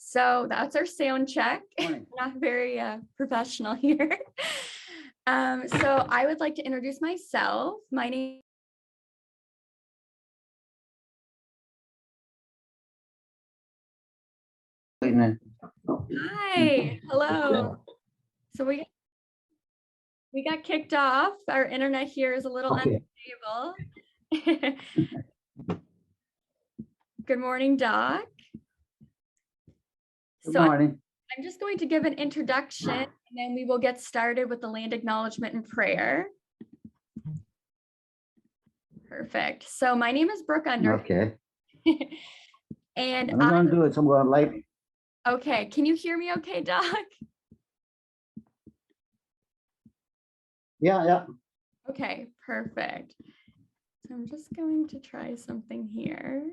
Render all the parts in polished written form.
So that's our sound check. Morning. Not very professional here. So I would like to introduce myself. My name. Hi. Hello. So we got kicked off. Our internet here is a little unstable. Good morning, Doc. Good morning. I'm just going to give an introduction and then we will get started with the land acknowledgement and prayer. Perfect. So my name is Brooke Under. Okay. And I'm going to do it. So I'm going to light. Okay. Can you hear me okay, Doc? Yeah. Okay, perfect. So I'm just going to try something here.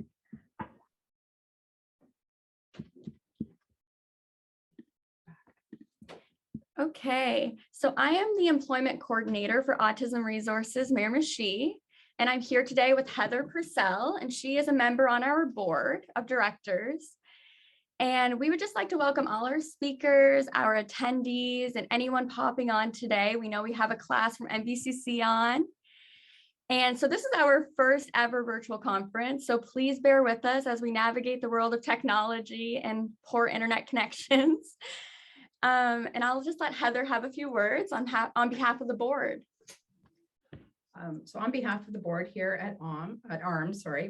Okay, so I am the employment coordinator for Autism Resources Miramichi, and I'm here today with Heather Purcell, and she is a member on our board of directors. And we would just like to welcome all our speakers, our attendees, and anyone popping on today. We know we have a class from MVCC on. And so this is our first ever virtual conference. So please bear with us as we navigate the world of technology and poor internet connections. And I'll just let Heather have a few words on behalf of the board. So on behalf of the board here at ARM,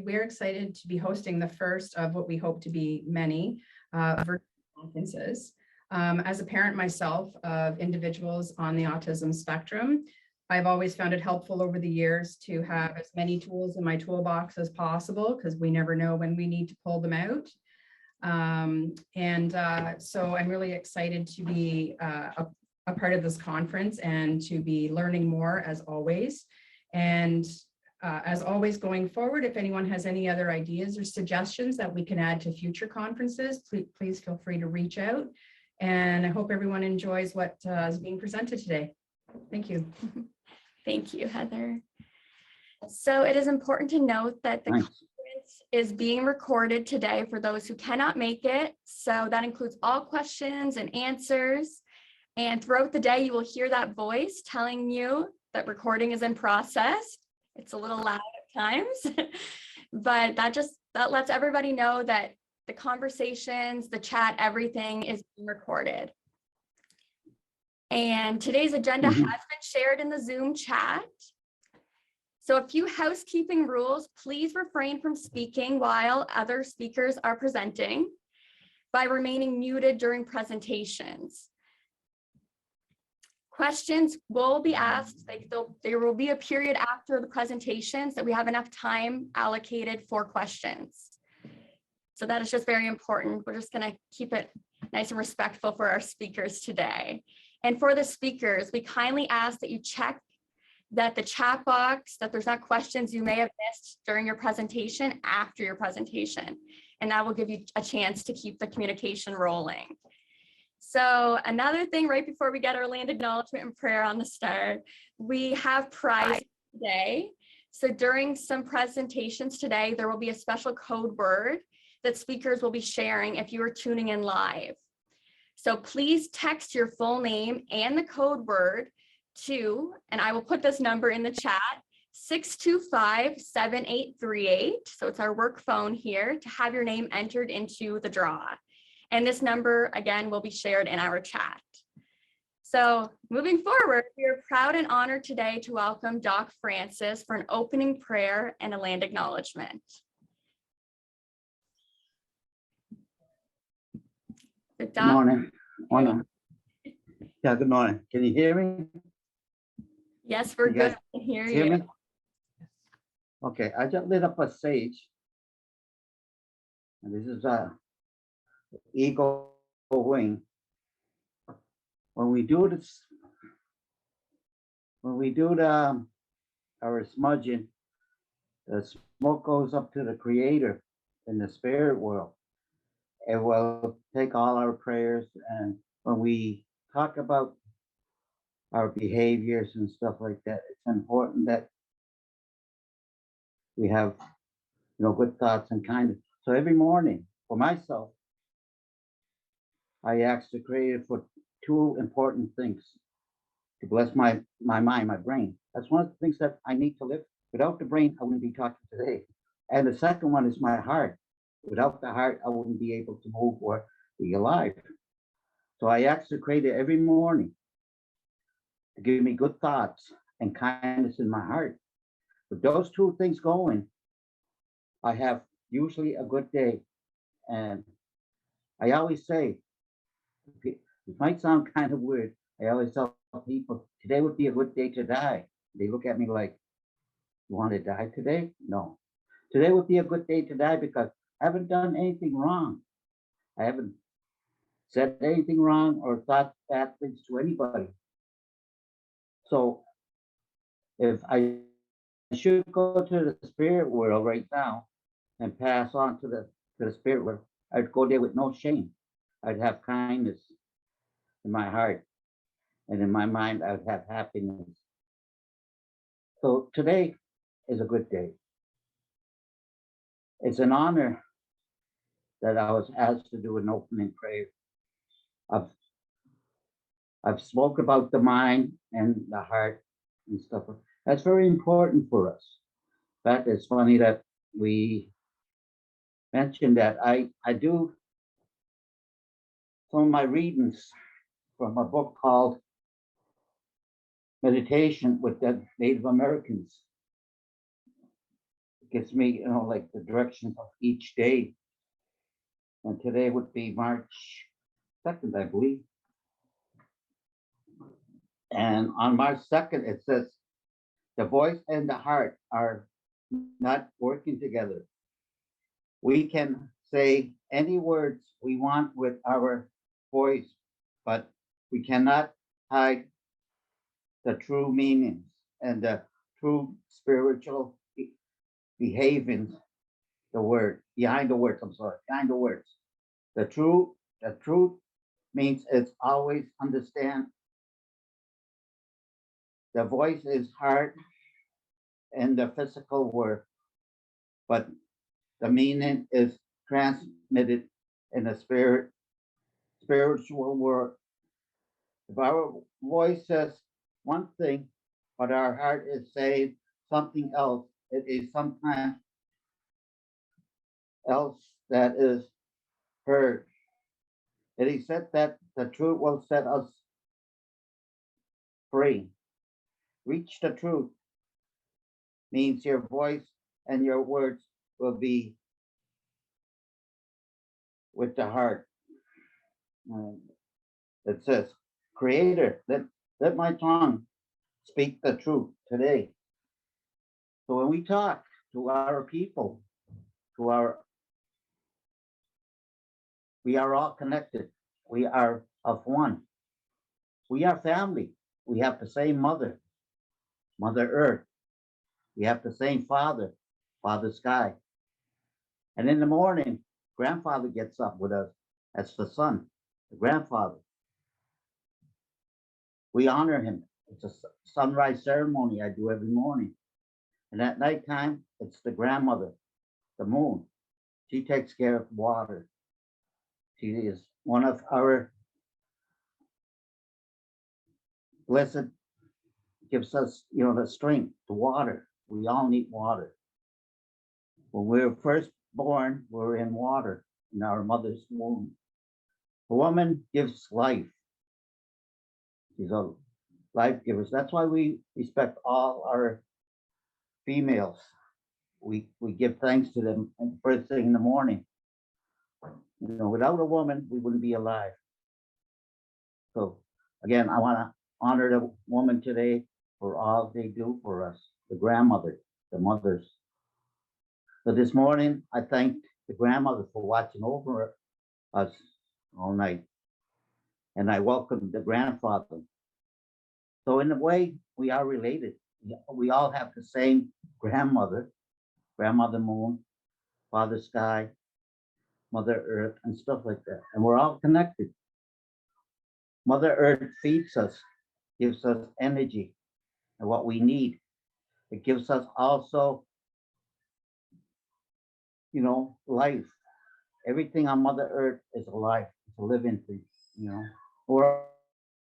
we're excited to be hosting the first of what we hope to be many virtual conferences. As a parent myself of individuals on the autism spectrum, I've always found it helpful over the years to have as many tools in my toolbox as possible because we never know when we need to pull them out. So I'm really excited to be a part of this conference and to be learning more as always. And as always going forward, if anyone has any other ideas or suggestions that we can add to future conferences, please feel free to reach out. And I hope everyone enjoys what is being presented today. Thank you. Thank you, Heather. So it is important to note that the conference is being recorded today for those who cannot make it. So that includes all questions and answers. And throughout the day, you will hear that voice telling you that recording is in process. It's a little loud at times, but that lets everybody know that the conversations, the chat, everything is being recorded. And today's agenda has been shared in the Zoom chat. So a few housekeeping rules: please refrain from speaking while other speakers are presenting by remaining muted during presentations. Questions will be asked. There will be a period after the presentations that we have enough time allocated for questions. So that is just very important. We're just going to keep it nice and respectful for our speakers today. And for the speakers, we kindly ask that you check that the chat box, that there's not questions you may have missed during your presentation after your presentation. And that will give you a chance to keep the communication rolling. So another thing right before we get our land acknowledgement and prayer on the start, we have prizes today. So during some presentations today, there will be a special code word that speakers will be sharing if you are tuning in live. So please text your full name and the code word to, and I will put this number in the chat, 625-7838. So it's our work phone here to have your name entered into the draw. And this number, again, will be shared in our chat. So moving forward, we are proud and honored today to welcome Doc Francis for an opening prayer and a land acknowledgement. Good morning. Yeah, good morning. Can you hear me? Yes, we're good. I can hear you. Me? Okay, I just lit up a sage. And this is a eagle wing. When we do our smudging, the smoke goes up to the Creator in the spirit world. It will take all our prayers, and when we talk about our behaviors and stuff like that, it's important that we have, good thoughts and kindness. So every morning, for myself, I asked the Creator for two important things to bless my mind, my brain. That's one of the things that I need to live. Without the brain, I wouldn't be talking today. And the second one is my heart. Without the heart, I wouldn't be able to move or be alive. So I ask the Creator every morning to give me good thoughts and kindness in my heart. With those two things going, I have usually a good day. And I always say, it might sound kind of weird. I always tell people, today would be a good day to die. They look at me like, you want to die today? No. Today would be a good day to die because I haven't done anything wrong. I haven't said anything wrong or thought bad things to anybody. So if I should go to the spirit world right now and pass on to the spirit world, I'd go there with no shame. I'd have kindness in my heart, and in my mind, I'd have happiness. So today is a good day. It's an honor that I was asked to do an opening prayer. I've I've spoke about the mind and the heart and stuff. That's very important for us. In fact, it's funny that we mentioned that. I do some of my readings from a book called Meditation with the Native Americans. It gives me, like the direction of each day. And today would be March 2nd, I believe. And on March 2nd, it says, the voice and the heart are not working together. We can say any words we want with our voice, but we cannot hide the true meanings and the true spiritual behavings, the word, behind the words, behind the words. The truth means it's always understand. The voice is heart and the physical word, but the meaning is transmitted in a spiritual word. If our voice says one thing, but our heart is saying something else, it is sometimes else that is heard. It is said that the truth will set us free. Reach the truth means your voice and your words will be with the heart. It says, Creator, let my tongue speak the truth today. So when we talk to our people, we are all connected. We are of one. We are family. We have the same mother, Mother Earth. We have the same father, Father Sky. And in the morning, grandfather gets up with us as the son, the grandfather. We honor him. It's a sunrise ceremony I do every morning. And at nighttime, it's the grandmother, the moon. She takes care of water. She is one of our blessed, gives us, the strength, the water. We all need water. When we were first born, we were in water in our mother's womb. A woman gives life. She's a life giver. That's why we respect all our females. We give thanks to them first thing in the morning. Without a woman, we wouldn't be alive. So again, I want to honor the woman today for all they do for us, the grandmother, the mothers. So this morning, I thank the grandmother for watching over us all night. And I welcome the grandfather. So in a way, we are related. We all have the same grandmother, Grandmother Moon, Father Sky, Mother Earth, and stuff like that. And we're all connected. Mother Earth feeds us, gives us energy and what we need. It gives us also, life. Everything on Mother Earth is alive. It's a living thing. you know, we're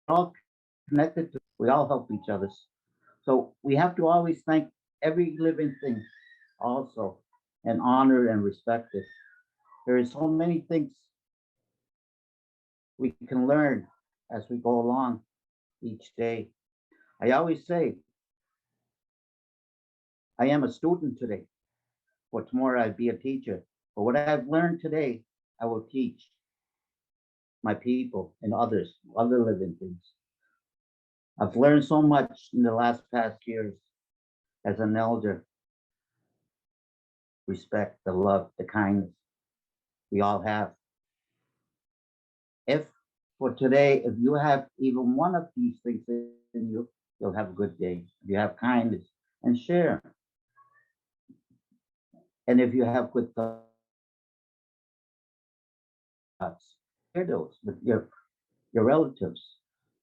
all connected to, we all help each other. So we have to always thank every living thing also and honor and respect it. There is so many things we can learn as we go along each day. I always say, I am a student today. For tomorrow, I'd be a teacher. But what I've learned today, I will teach my people and others, other living things. I've learned so much in the past years as an elder. Respect, the love, the kindness we all have. If for today, if you have even one of these things in you, you'll have a good day. If you have kindness and share. And if you have good thoughts, share those with your relatives.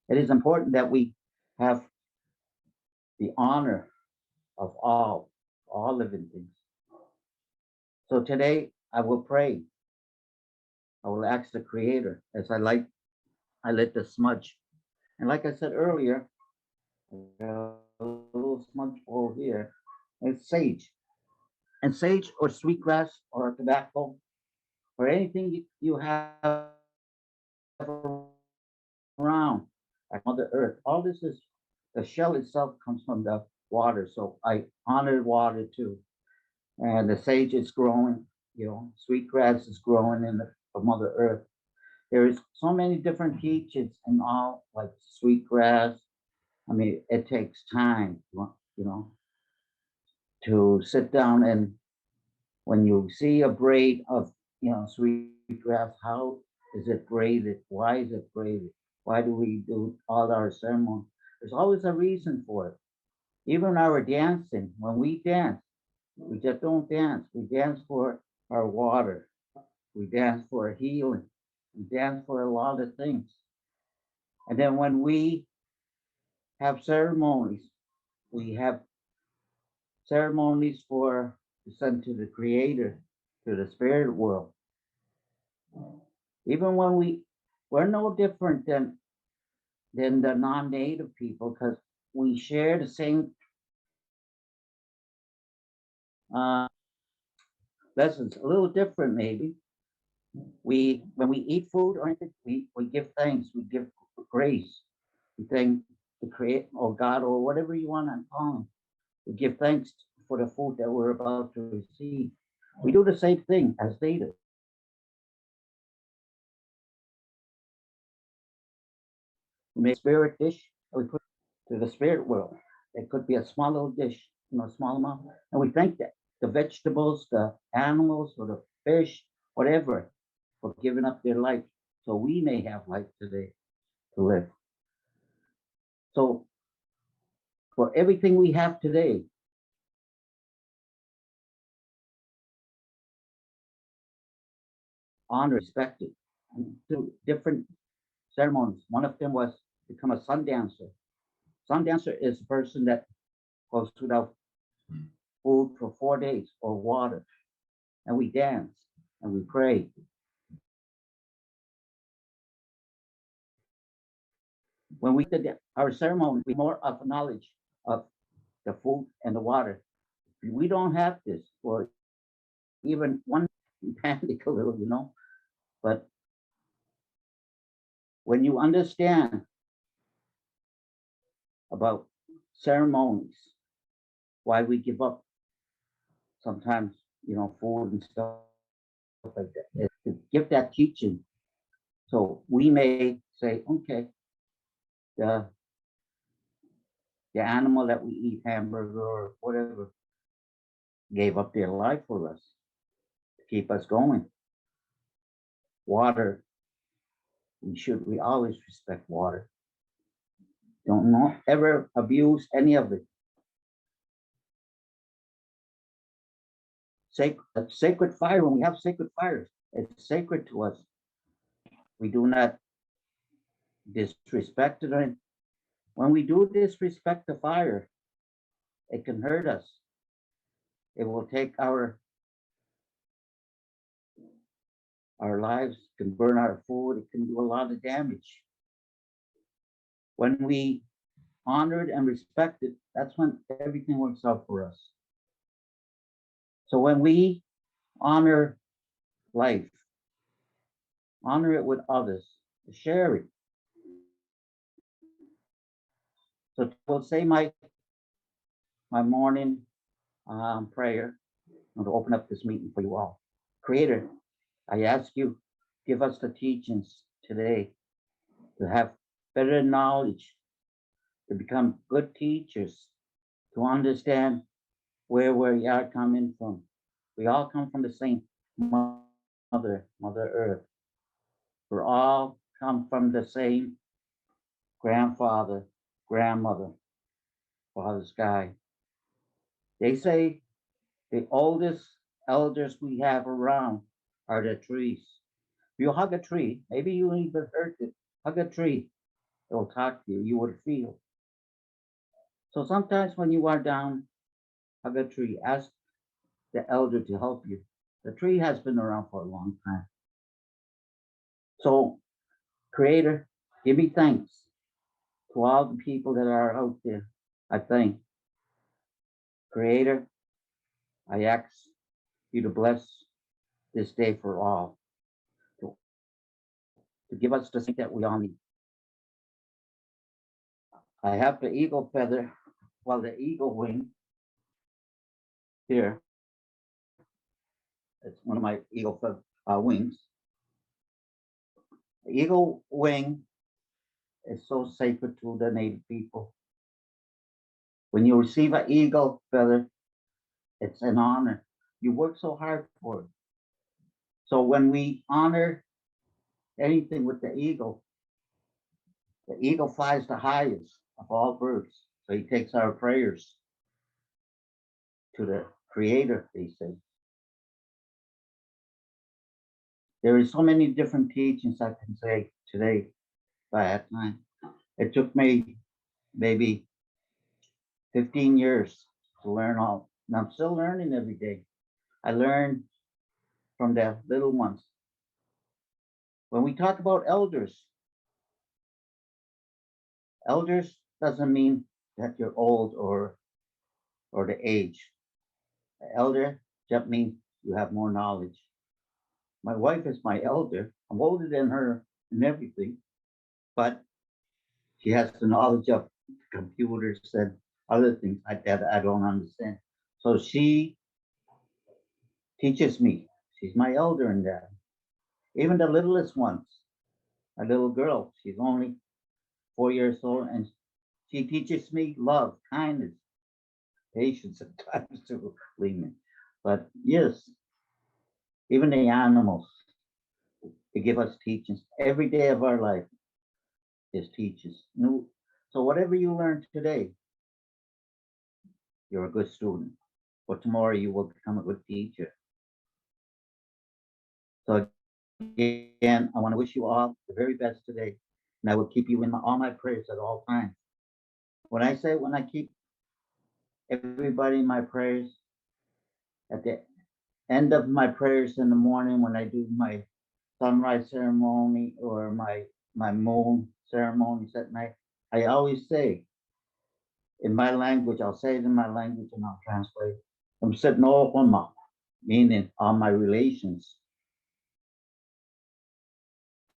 It is important that we have the honor of all living things. So today I will pray. I will ask the Creator as I lit the smudge. And like I said earlier, a little smudge bowl here. It's sage. And sage or sweetgrass or tobacco or anything you have around like Mother Earth. All this is the shell itself comes from the water. So I honor water too. And the sage is growing, sweetgrass is growing in the Mother Earth. There's so many different teachings and all, like sweetgrass. I mean, it takes time, to sit down and when you see a braid of, sweetgrass, how is it braided? Why is it braided? Why do we do all our ceremony? There's always a reason for it. Even our dancing, when we dance, we just don't dance. We dance for our water. We dance for healing. We dance for a lot of things. And then when we have ceremonies, we have ceremonies for the Son to the Creator, to the spirit world. Even when we're no different than the non-native people because we share the same lessons, a little different maybe. When we eat food or anything, we give thanks, we give grace, we thank the Creator or God or whatever you want to call Him. We give thanks for the food that we're about to receive. We do the same thing as they do. We make a spirit dish and we put it to the spirit world. It could be a small little dish, small amount. And we thank that the vegetables, the animals, or the fish, whatever, for giving up their life so we may have life today to live. So for everything we have today, honor, respect it. And through different ceremonies. One of them was become a sun dancer. Sun dancer is a person that goes without food for 4 days or water. And we dance and we pray. When we did our ceremony, we more of knowledge of the food and the water. We don't have this for even one panic a little. But when you understand about ceremonies, why we give up sometimes, food and stuff like that, is to give that teaching. So we may say, okay, the animal that we eat, hamburger or whatever, gave up their life for us to keep us going. Water, we always respect water. Don't ever abuse any of it. Sacred fire, when we have sacred fires, it's sacred to us. We do not disrespect it. And when we do disrespect the fire, it can hurt us. It will take our lives can burn our food, it can do a lot of damage. When we honor it and respect it, that's when everything works out for us. So when we honor life, honor it with others, share it. So we'll say my morning prayer. I'm going to open up this meeting for you all. Creator, I ask you, give us the teachings today to have better knowledge, to become good teachers, to understand where we are coming from. We all come from the same Mother Earth. We're all come from the same grandfather, grandmother, Father Sky. They say the oldest elders we have around are the trees. If you hug a tree, maybe you even heard it, hug a tree, it will talk to you, you would feel. So sometimes when you are down, hug a tree, ask the elder to help you. The tree has been around for a long time. So, Creator, give me thanks to all the people that are out there. I thank Creator, I ask you to bless this day for all, to give us the strength that we all need. I have the eagle feather, well, the eagle wing here. It's one of my eagle feather wings. The eagle wing is so sacred to the Native people. When you receive an eagle feather, it's an honor. You work so hard for it. So when we honor anything with the eagle flies the highest of all birds. So he takes our prayers to the Creator, they say. There is so many different teachings I can say today by that time. It took me maybe 15 years to learn all, and I'm still learning every day. I learn from the little ones. When we talk about elders doesn't mean that you're old or the age. Elder just means you have more knowledge. My wife is my elder. I'm older than her and everything, but she has the knowledge of computers and other things that I don't understand. So she teaches me. She's my elder in that. Even the littlest ones, a little girl, she's only 4 years old, and she teaches me love, kindness, patience sometimes to believe me. But yes, even the animals, they give us teachings. Every day of our life is teaches. So whatever you learn today, you're a good student. For tomorrow, you will become a good teacher. So again, I want to wish you all the very best today, and I will keep you in all my prayers at all times. When I keep everybody in my prayers, at the end of my prayers in the morning, when I do my sunrise ceremony or my moon ceremonies at night, I always say in my language, I'll say it in my language and I'll translate. I'm said no homa, meaning all my relations.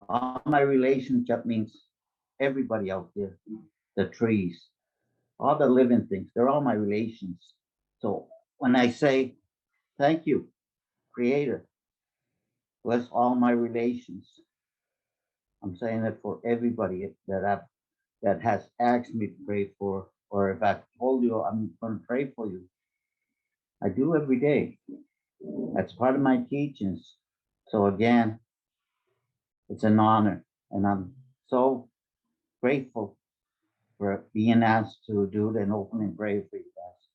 All my relationship means everybody out there, the trees, all the living things, they're all my relations. So when I say thank you, Creator, bless all my relations, I'm saying it for everybody that has asked me to pray for, or if I've told you I'm going to pray for you. I do every day. That's part of my teachings. So again, it's an honor, and I'm so grateful for being asked to do an opening prayer for you guys.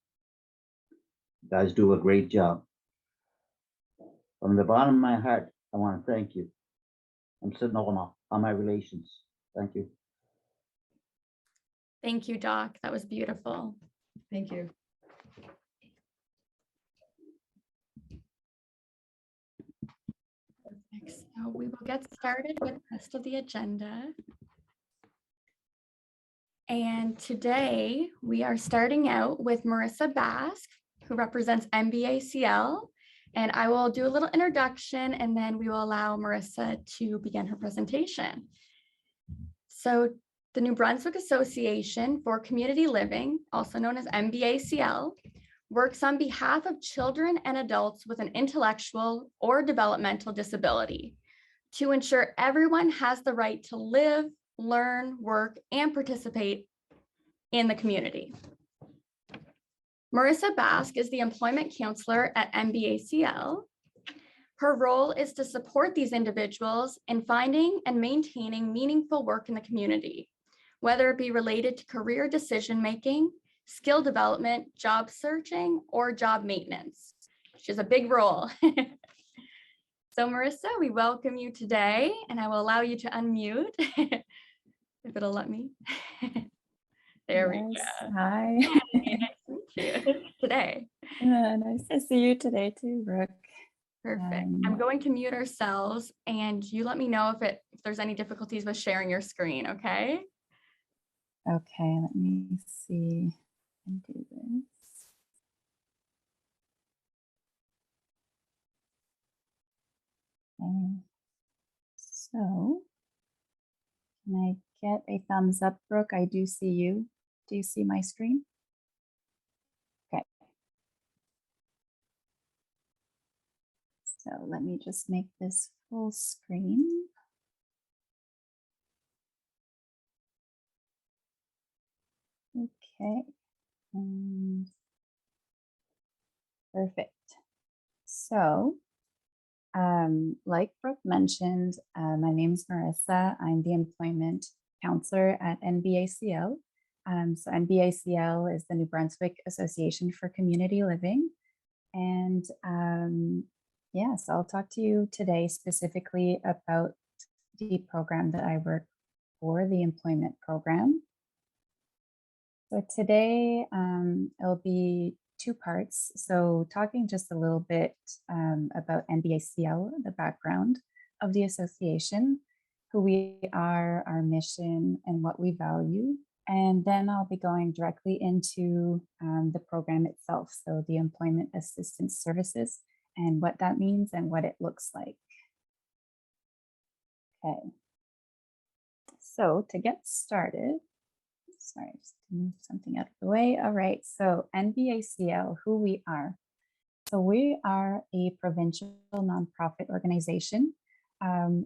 You guys do a great job. From the bottom of my heart, I want to thank you. I'm sitting on my relations. Thank you. Thank you, Doc. That was beautiful. Thank you. Next. So we will get started with the rest of the agenda. And today we are starting out with Marissa Bask, who represents MBACL. And I will do a little introduction and then we will allow Marissa to begin her presentation. So the New Brunswick Association for Community Living, also known as MBACL, works on behalf of children and adults with an intellectual or developmental disability to ensure everyone has the right to live, learn, work, and participate in the community. Marissa Bask is the employment counselor at MBACL. Her role is to support these individuals in finding and maintaining meaningful work in the community, whether it be related to career decision-making, skill development, job searching, or job maintenance, which is a big role. So Marissa, we welcome you today, and I will allow you to unmute if it'll let me. There we go. Hi. Nice to meet you today. Nice to see you today too, Brooke. Perfect. I'm going to mute ourselves, and you let me know if there's any difficulties with sharing your screen, okay? Okay, let me see and do this. Okay. So, can I get a thumbs up, Brooke? I do see you. Do you see my screen? Okay. So let me just make this full screen. Okay. Perfect. So, like Brooke mentioned, my name is Marissa. I'm the employment counselor at NBACL. So NBACL is the New Brunswick Association for Community Living. And so I'll talk to you today specifically about the program that I work for, the employment program. So today it'll be two parts. So talking just a little bit about NBACL, the background of the association, who we are, our mission, and what we value. And then I'll be going directly into the program itself. So the employment assistance services and what that means and what it looks like. Okay. So to get started, sorry, just to move something out of the way. All right, so NBACL, who we are. So we are a provincial nonprofit organization.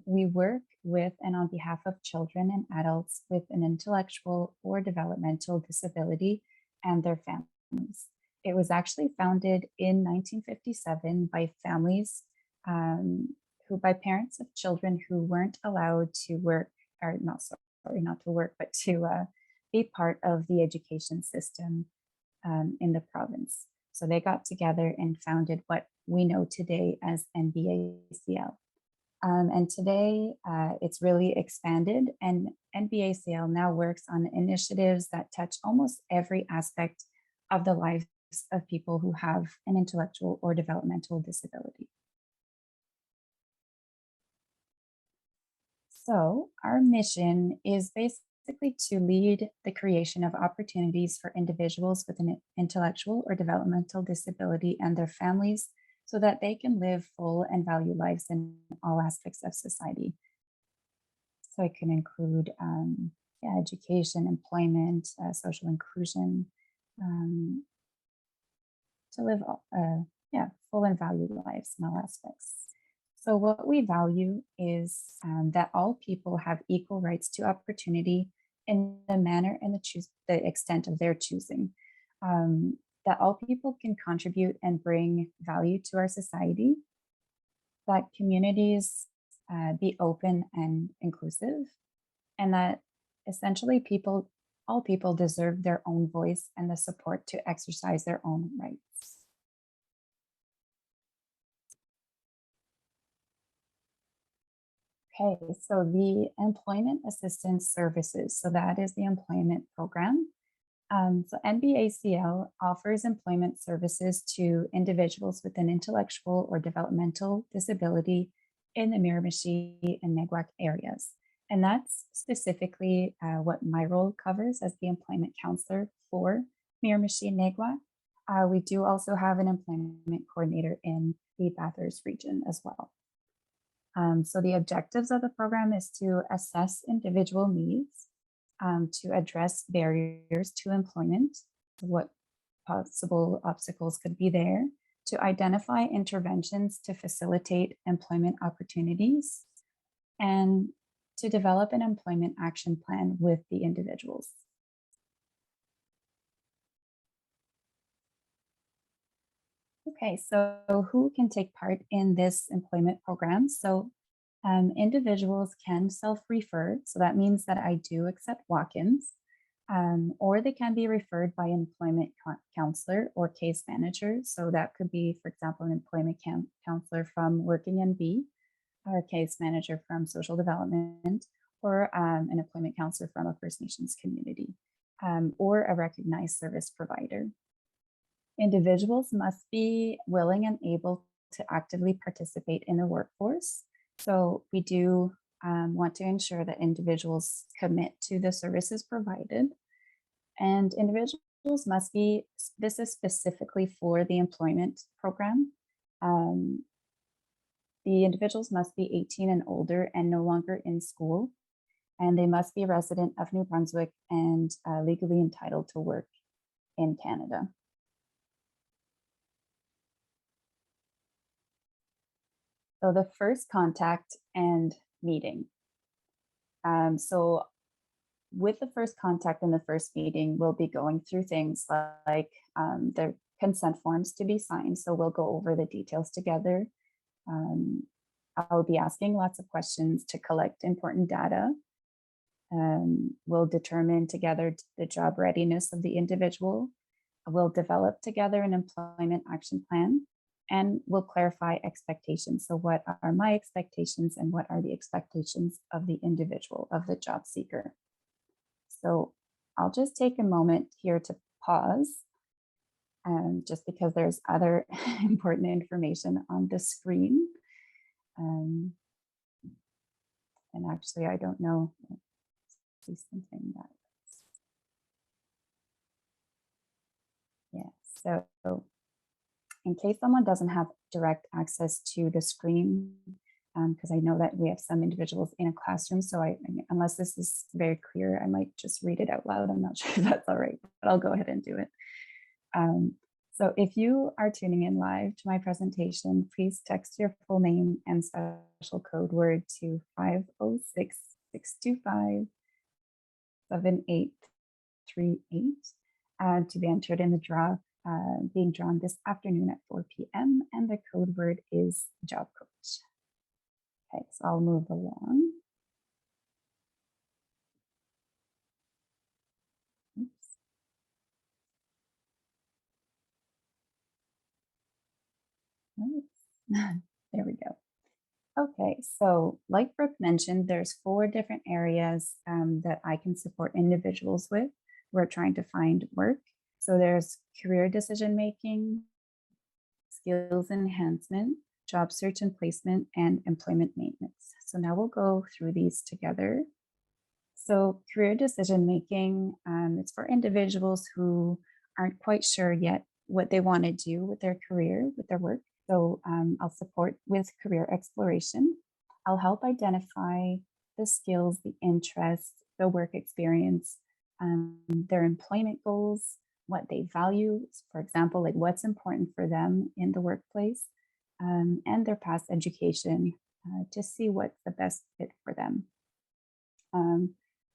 We work with and on behalf of children and adults with an intellectual or developmental disability and their families. It was actually founded in 1957 by families by parents of children who weren't allowed to work, or not to work, but to be part of the education system in the province. So they got together and founded what we know today as NBACL. And today it's really expanded, and NBACL now works on initiatives that touch almost every aspect of the lives of people who have an intellectual or developmental disability. So our mission is basically to lead the creation of opportunities for individuals with an intellectual or developmental disability and their families so that they can live full and value lives in all aspects of society. So it can include education, employment, social inclusion, to live full and valued lives in all aspects. So what we value is that all people have equal rights to opportunity in the manner and the extent of their choosing. That all people can contribute and bring value to our society. That communities be open and inclusive, and that essentially all people deserve their own voice and the support to exercise their own rights. Okay, so the employment assistance services, so that is the employment program. So NBACL offers employment services to individuals with an intellectual or developmental disability in the Miramichi and Neguac areas. And that's specifically what my role covers as the employment counselor for Miramichi and Neguac. We do also have an employment coordinator in the Bathurst region as well. So the objectives of the program is to assess individual needs, to address barriers to employment, what possible obstacles could be there, to identify interventions to facilitate employment opportunities, and to develop an employment action plan with the individuals. Okay, so who can take part in this employment program? So individuals can self-refer. So that means that I do accept walk-ins, or they can be referred by an employment counselor or case manager. So that could be, for example, an employment counselor from Working NB, or a case manager from social development, or an employment counselor from a First Nations community, or a recognized service provider. Individuals must be willing and able to actively participate in the workforce. So we do want to ensure that individuals commit to the services provided, and individuals must be, this is specifically for the employment program. The individuals must be 18 and older and no longer in school, and they must be a resident of New Brunswick and legally entitled to work in Canada. So the first contact and meeting. So with the first contact and the first meeting, we'll be going through things like the consent forms to be signed. So we'll go over the details together. I'll be asking lots of questions to collect important data. We'll determine together the job readiness of the individual. We'll develop together an employment action plan, and we'll clarify expectations. So what are my expectations and what are the expectations of the individual, of the job seeker? So I'll just take a moment here to pause, just because there's other important information on the screen. And actually, I don't know, see something that, yeah, so in case someone doesn't have direct access to the screen, because I know that we have some individuals in a classroom, so unless this is very clear, I might just read it out loud. I'm not sure if that's all right, but I'll go ahead and do it. So if you are tuning in live to my presentation, please text your full name and special code word to 506-625-7838 to be entered in the draw being drawn this afternoon at 4 p.m. And the code word is job coach. Okay, so I'll move along. Oops. There we go. Okay, so like Brooke mentioned, there's 4 different areas that I can support individuals with who are trying to find work. So there's career decision-making, skills enhancement, job search and placement, and employment maintenance. So now we'll go through these together. So career decision-making, it's for individuals who aren't quite sure yet what they want to do with their career, with their work. So I'll support with career exploration. I'll help identify the skills, the interests, the work experience, their employment goals, what they value, for example, like what's important for them in the workplace, and their past education to see what's the best fit for them.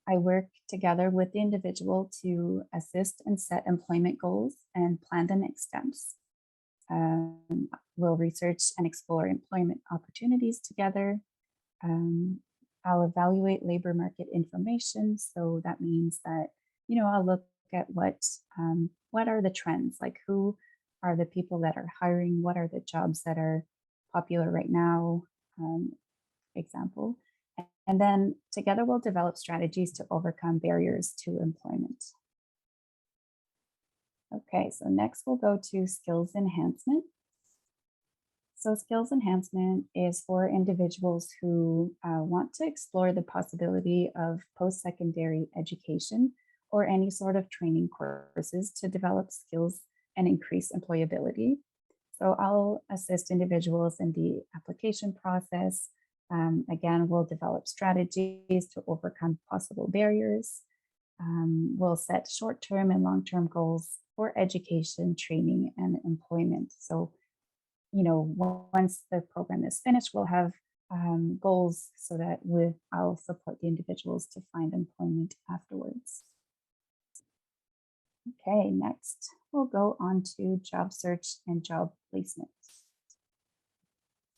I work together with the individual to assist and set employment goals and plan the next steps. We'll research and explore employment opportunities together. I'll evaluate labor market information. So that means that, I'll look at what are the trends, like who are the people that are hiring, what are the jobs that are popular right now, example. And then together we'll develop strategies to overcome barriers to employment. Okay, so next we'll go to skills enhancement. So skills enhancement is for individuals who want to explore the possibility of post-secondary education or any sort of training courses to develop skills and increase employability. So I'll assist individuals in the application process. Again, we'll develop strategies to overcome possible barriers. We'll set short-term and long-term goals for education, training, and employment. So, once the program is finished, we'll have goals so that I'll support the individuals to find employment afterwards. Okay, next we'll go on to job search and job placement.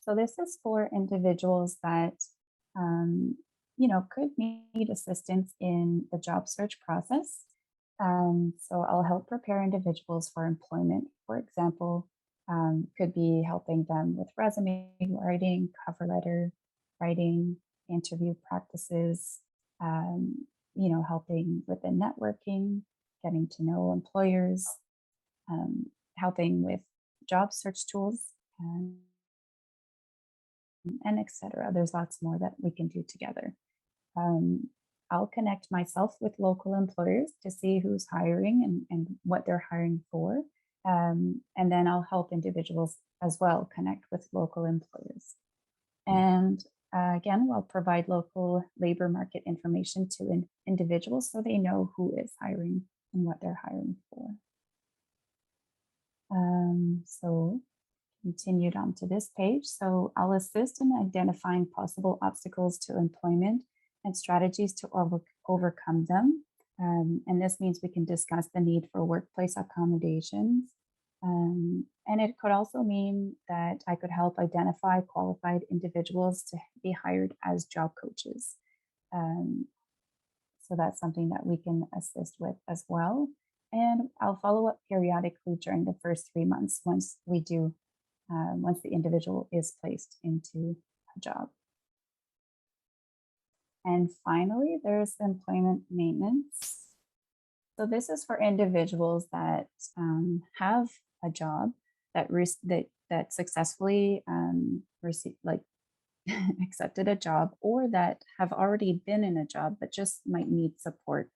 So this is for individuals that, could need assistance in the job search process. So I'll help prepare individuals for employment. For example, could be helping them with resume writing, cover letter writing, interview practices, helping with the networking, getting to know employers, helping with job search tools, and etc. There's lots more that we can do together. I'll connect myself with local employers to see who's hiring and what they're hiring for. And then I'll help individuals as well connect with local employers. And again, we'll provide local labor market information to individuals so they know who is hiring and what they're hiring for. So continued on to this page. So I'll assist in identifying possible obstacles to employment and strategies to overcome them. And this means we can discuss the need for workplace accommodations. And it could also mean that I could help identify qualified individuals to be hired as job coaches. So that's something that we can assist with as well. And I'll follow up periodically during the first 3 months once the individual is placed into a job. And finally, there's employment maintenance. So this is for individuals that have a job that successfully accepted a job, or that have already been in a job but just might need support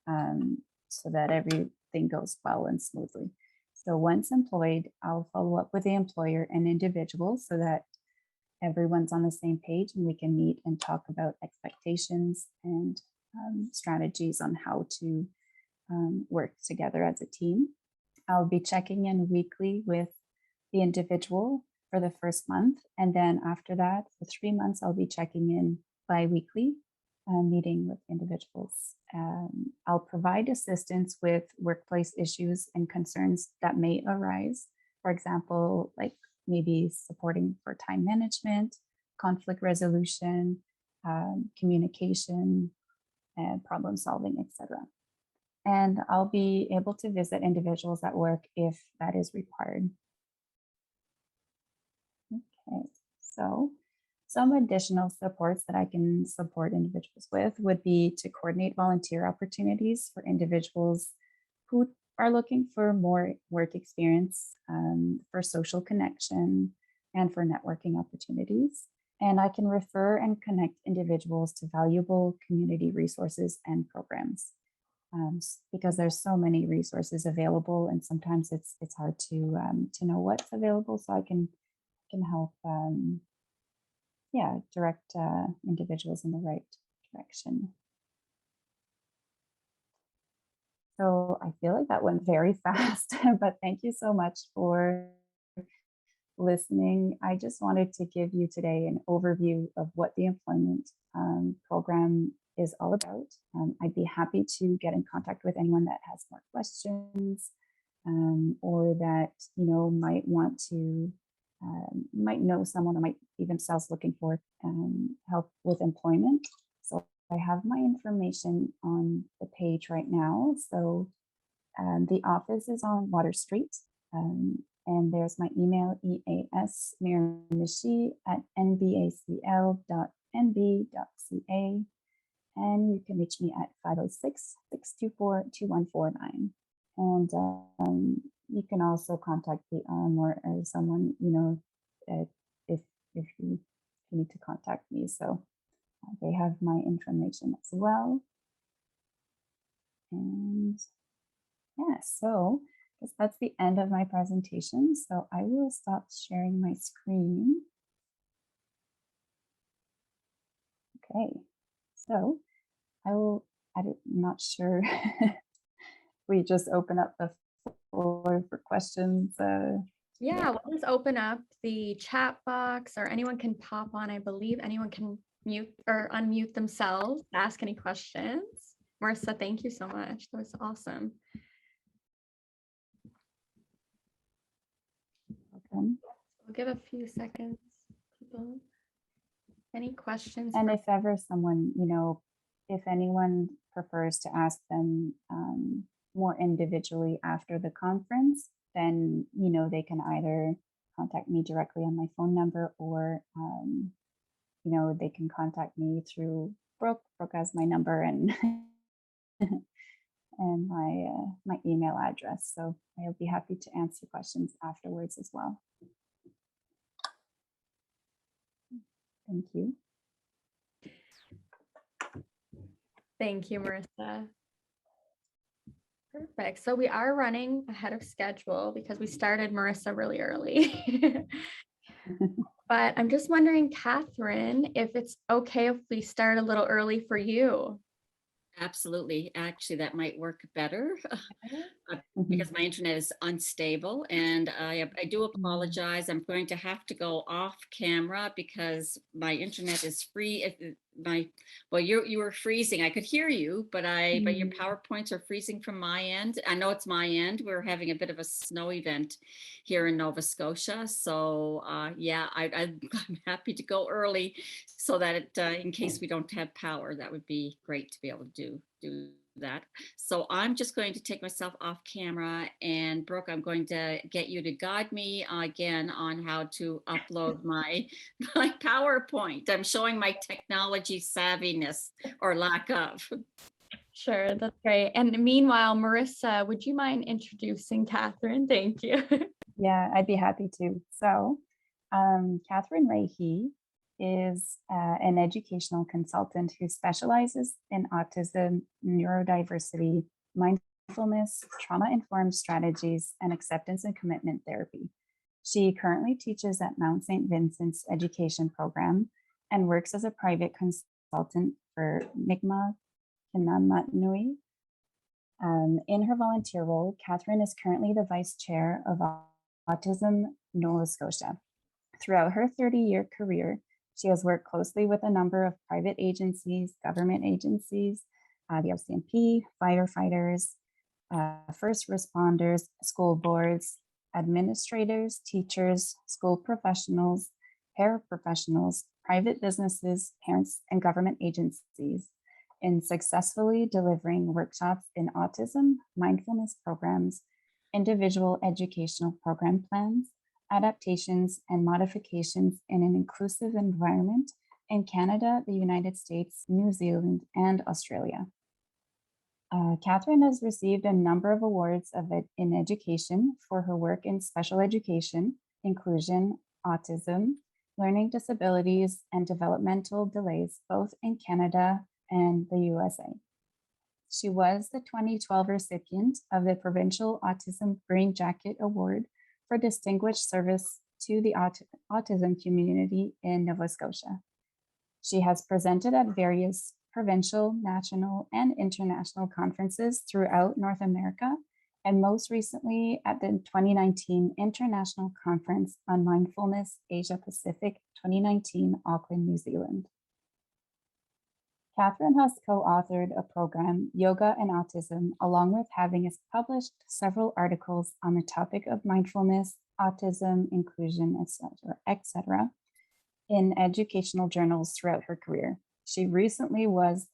so that everything goes well and smoothly. So once employed, I'll follow up with the employer and individual so that everyone's on the same page and we can meet and talk about expectations and strategies on how to work together as a team. I'll be checking in weekly with the individual for the first month. And then after that, for 3 months, I'll be checking in bi-weekly, meeting with individuals. I'll provide assistance with workplace issues and concerns that may arise. For example, like maybe supporting for time management, conflict resolution, communication, and problem solving, etc. And I'll be able to visit individuals at work if that is required. Okay, so some additional supports that I can support individuals with would be to coordinate volunteer opportunities for individuals who are looking for more work experience, for social connection, and for networking opportunities. And I can refer and connect individuals to valuable community resources and programs. Because there's so many resources available, and sometimes it's hard to know what's available. So I can help, direct individuals in the right direction. So I feel like that went very fast, but thank you so much for listening. I just wanted to give you today an overview of what the employment program is all about. I'd be happy to get in contact with anyone that has more questions or that might want to might know someone or might be themselves looking for help with employment. So I have my information on the page right now. So the office is on Water Street, and there's my email, easmiramichi@nbacl.nb.ca. And you can reach me at 506-624-2149. And you can also contact the or someone, Disabilities. So they have my information as well. And yeah, so I guess that's the end of my presentation. So I will stop sharing my screen. Okay, so I'm not sure. We just open up the floor for questions. Yeah, we'll just open up the chat box, or anyone can pop on. I believe anyone can mute or unmute themselves, ask any questions. Marissa, thank you so much. That was awesome. Welcome. We'll give a few seconds. People, any questions? And for- if ever someone, if anyone prefers to ask them more individually after the conference, then, they can either contact me directly on my phone number, or, they can contact me through Brooke. Brooke has my number and and my email address. So I'll be happy to answer questions afterwards as well. Thank you. Thank you, Marissa. Perfect. So we are running ahead of schedule because we started Marissa really early. But I'm just wondering, Catherine, if it's okay if we start a little early for you. Absolutely. Actually, that might work better because my internet is unstable, and I do apologize. I'm going to have to go off camera because my internet is free. Well, you were freezing. I could hear you, but your PowerPoints are freezing from my end. I know it's my end. We're having a bit of a snow event here in Nova Scotia, so yeah, I'm happy to go early so that in case we don't have power, that would be great to be able to do that. So I'm just going to take myself off camera, and Brooke, I'm going to get you to guide me again on how to upload my PowerPoint. I'm showing my technology savviness, or lack of. Sure, that's great. And meanwhile, Marissa, would you mind introducing Catherine? Thank you. Yeah, I'd be happy to. So Catherine Rahe is an educational consultant who specializes in autism, neurodiversity, mindfulness, trauma-informed strategies, and acceptance and commitment therapy. She currently teaches at Mount St. Vincent's Education Program and works as a private consultant for Mi'kmaq Kinamatnui. In her volunteer role, Catherine is currently the vice chair of Autism Nova Scotia. Throughout her 30-year career, she has worked closely with a number of private agencies, government agencies, the RCMP, firefighters, first responders, school boards, administrators, teachers, school professionals, paraprofessionals, private businesses, parents, and government agencies in successfully delivering workshops in autism, mindfulness programs, individual educational program plans, adaptations and modifications in an inclusive environment in Canada, the United States, New Zealand, and Australia. Catherine has received a number of awards in education for her work in special education, inclusion, autism, learning disabilities, and developmental delays, both in Canada and the USA. She was the 2012 recipient of the Provincial Autism Green Jacket Award for distinguished service to the autism community in Nova Scotia. She has presented at various provincial, national, and international conferences throughout North America, and most recently at the 2019 International Conference on Mindfulness Asia Pacific 2019, Auckland, New Zealand. Catherine has co-authored a program, Yoga and Autism, along with having published several articles on the topic of mindfulness, autism, inclusion, etc., in educational journals throughout her career. She recently was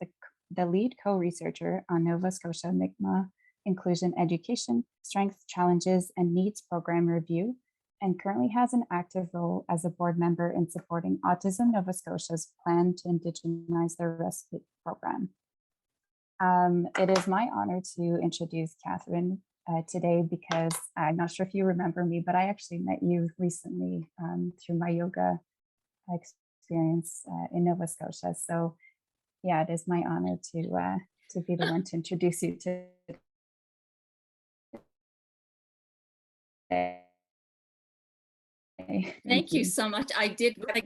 the lead co-researcher on Nova Scotia Mi'kmaq Inclusion Education, Strengths, Challenges, and Needs Program Review, and currently has an active role as a board member in supporting Autism Nova Scotia's plan to indigenize their respite program. It is my honor to introduce Catherine today because I'm not sure if you remember me, but I actually met you recently through my yoga experience in Nova Scotia. So yeah, it is my honor to be the one to introduce you to today. Thank you so much. I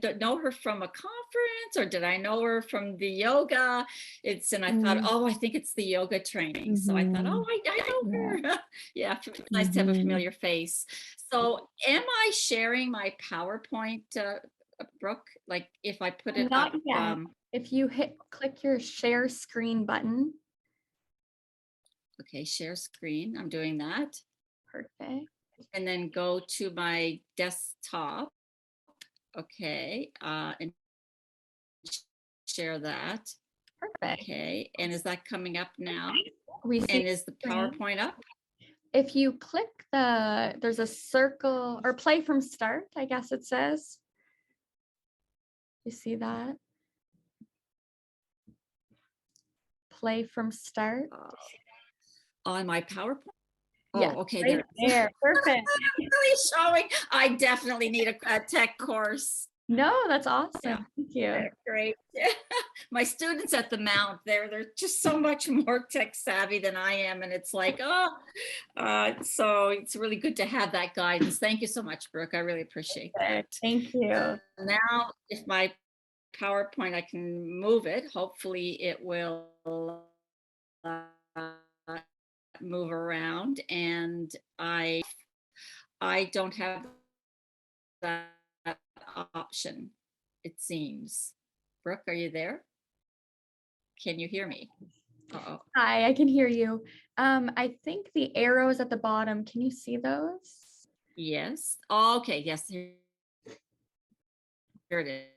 don't know her from a conference, or did I know her from the yoga? And I thought, oh, I think it's the yoga training. So I thought, oh, I know her. Yeah, it's nice to have a familiar face. So am I sharing my PowerPoint, Brooke? Like if I put it Not up, yet. If you click your share screen button. okay, share screen. I'm doing that. Perfect. And then go to my desktop. Okay, and share that. Perfect. Okay, and is that coming up now? We see And is the PowerPoint up? if you click there's a circle or play from start, I guess it says. You see that? Play from start. On my PowerPoint? Yeah, Oh, okay, right there. Perfect. Really showing. I definitely need a tech course. No, that's awesome. Yeah. Thank you. Great. My students at the Mount, they're just so much more tech savvy than I am. And it's like, so it's really good to have that guidance. Thank you so much, Brooke. I really appreciate that. Thank you. Now, if my PowerPoint, I can move it. Hopefully it will move around, and I don't have that option, it seems. Brooke, are you there? Can you hear me? Uh-oh. Hi, I can hear you. I think the arrows at the bottom, can you see those? Yes. Oh, okay. Yes. Here it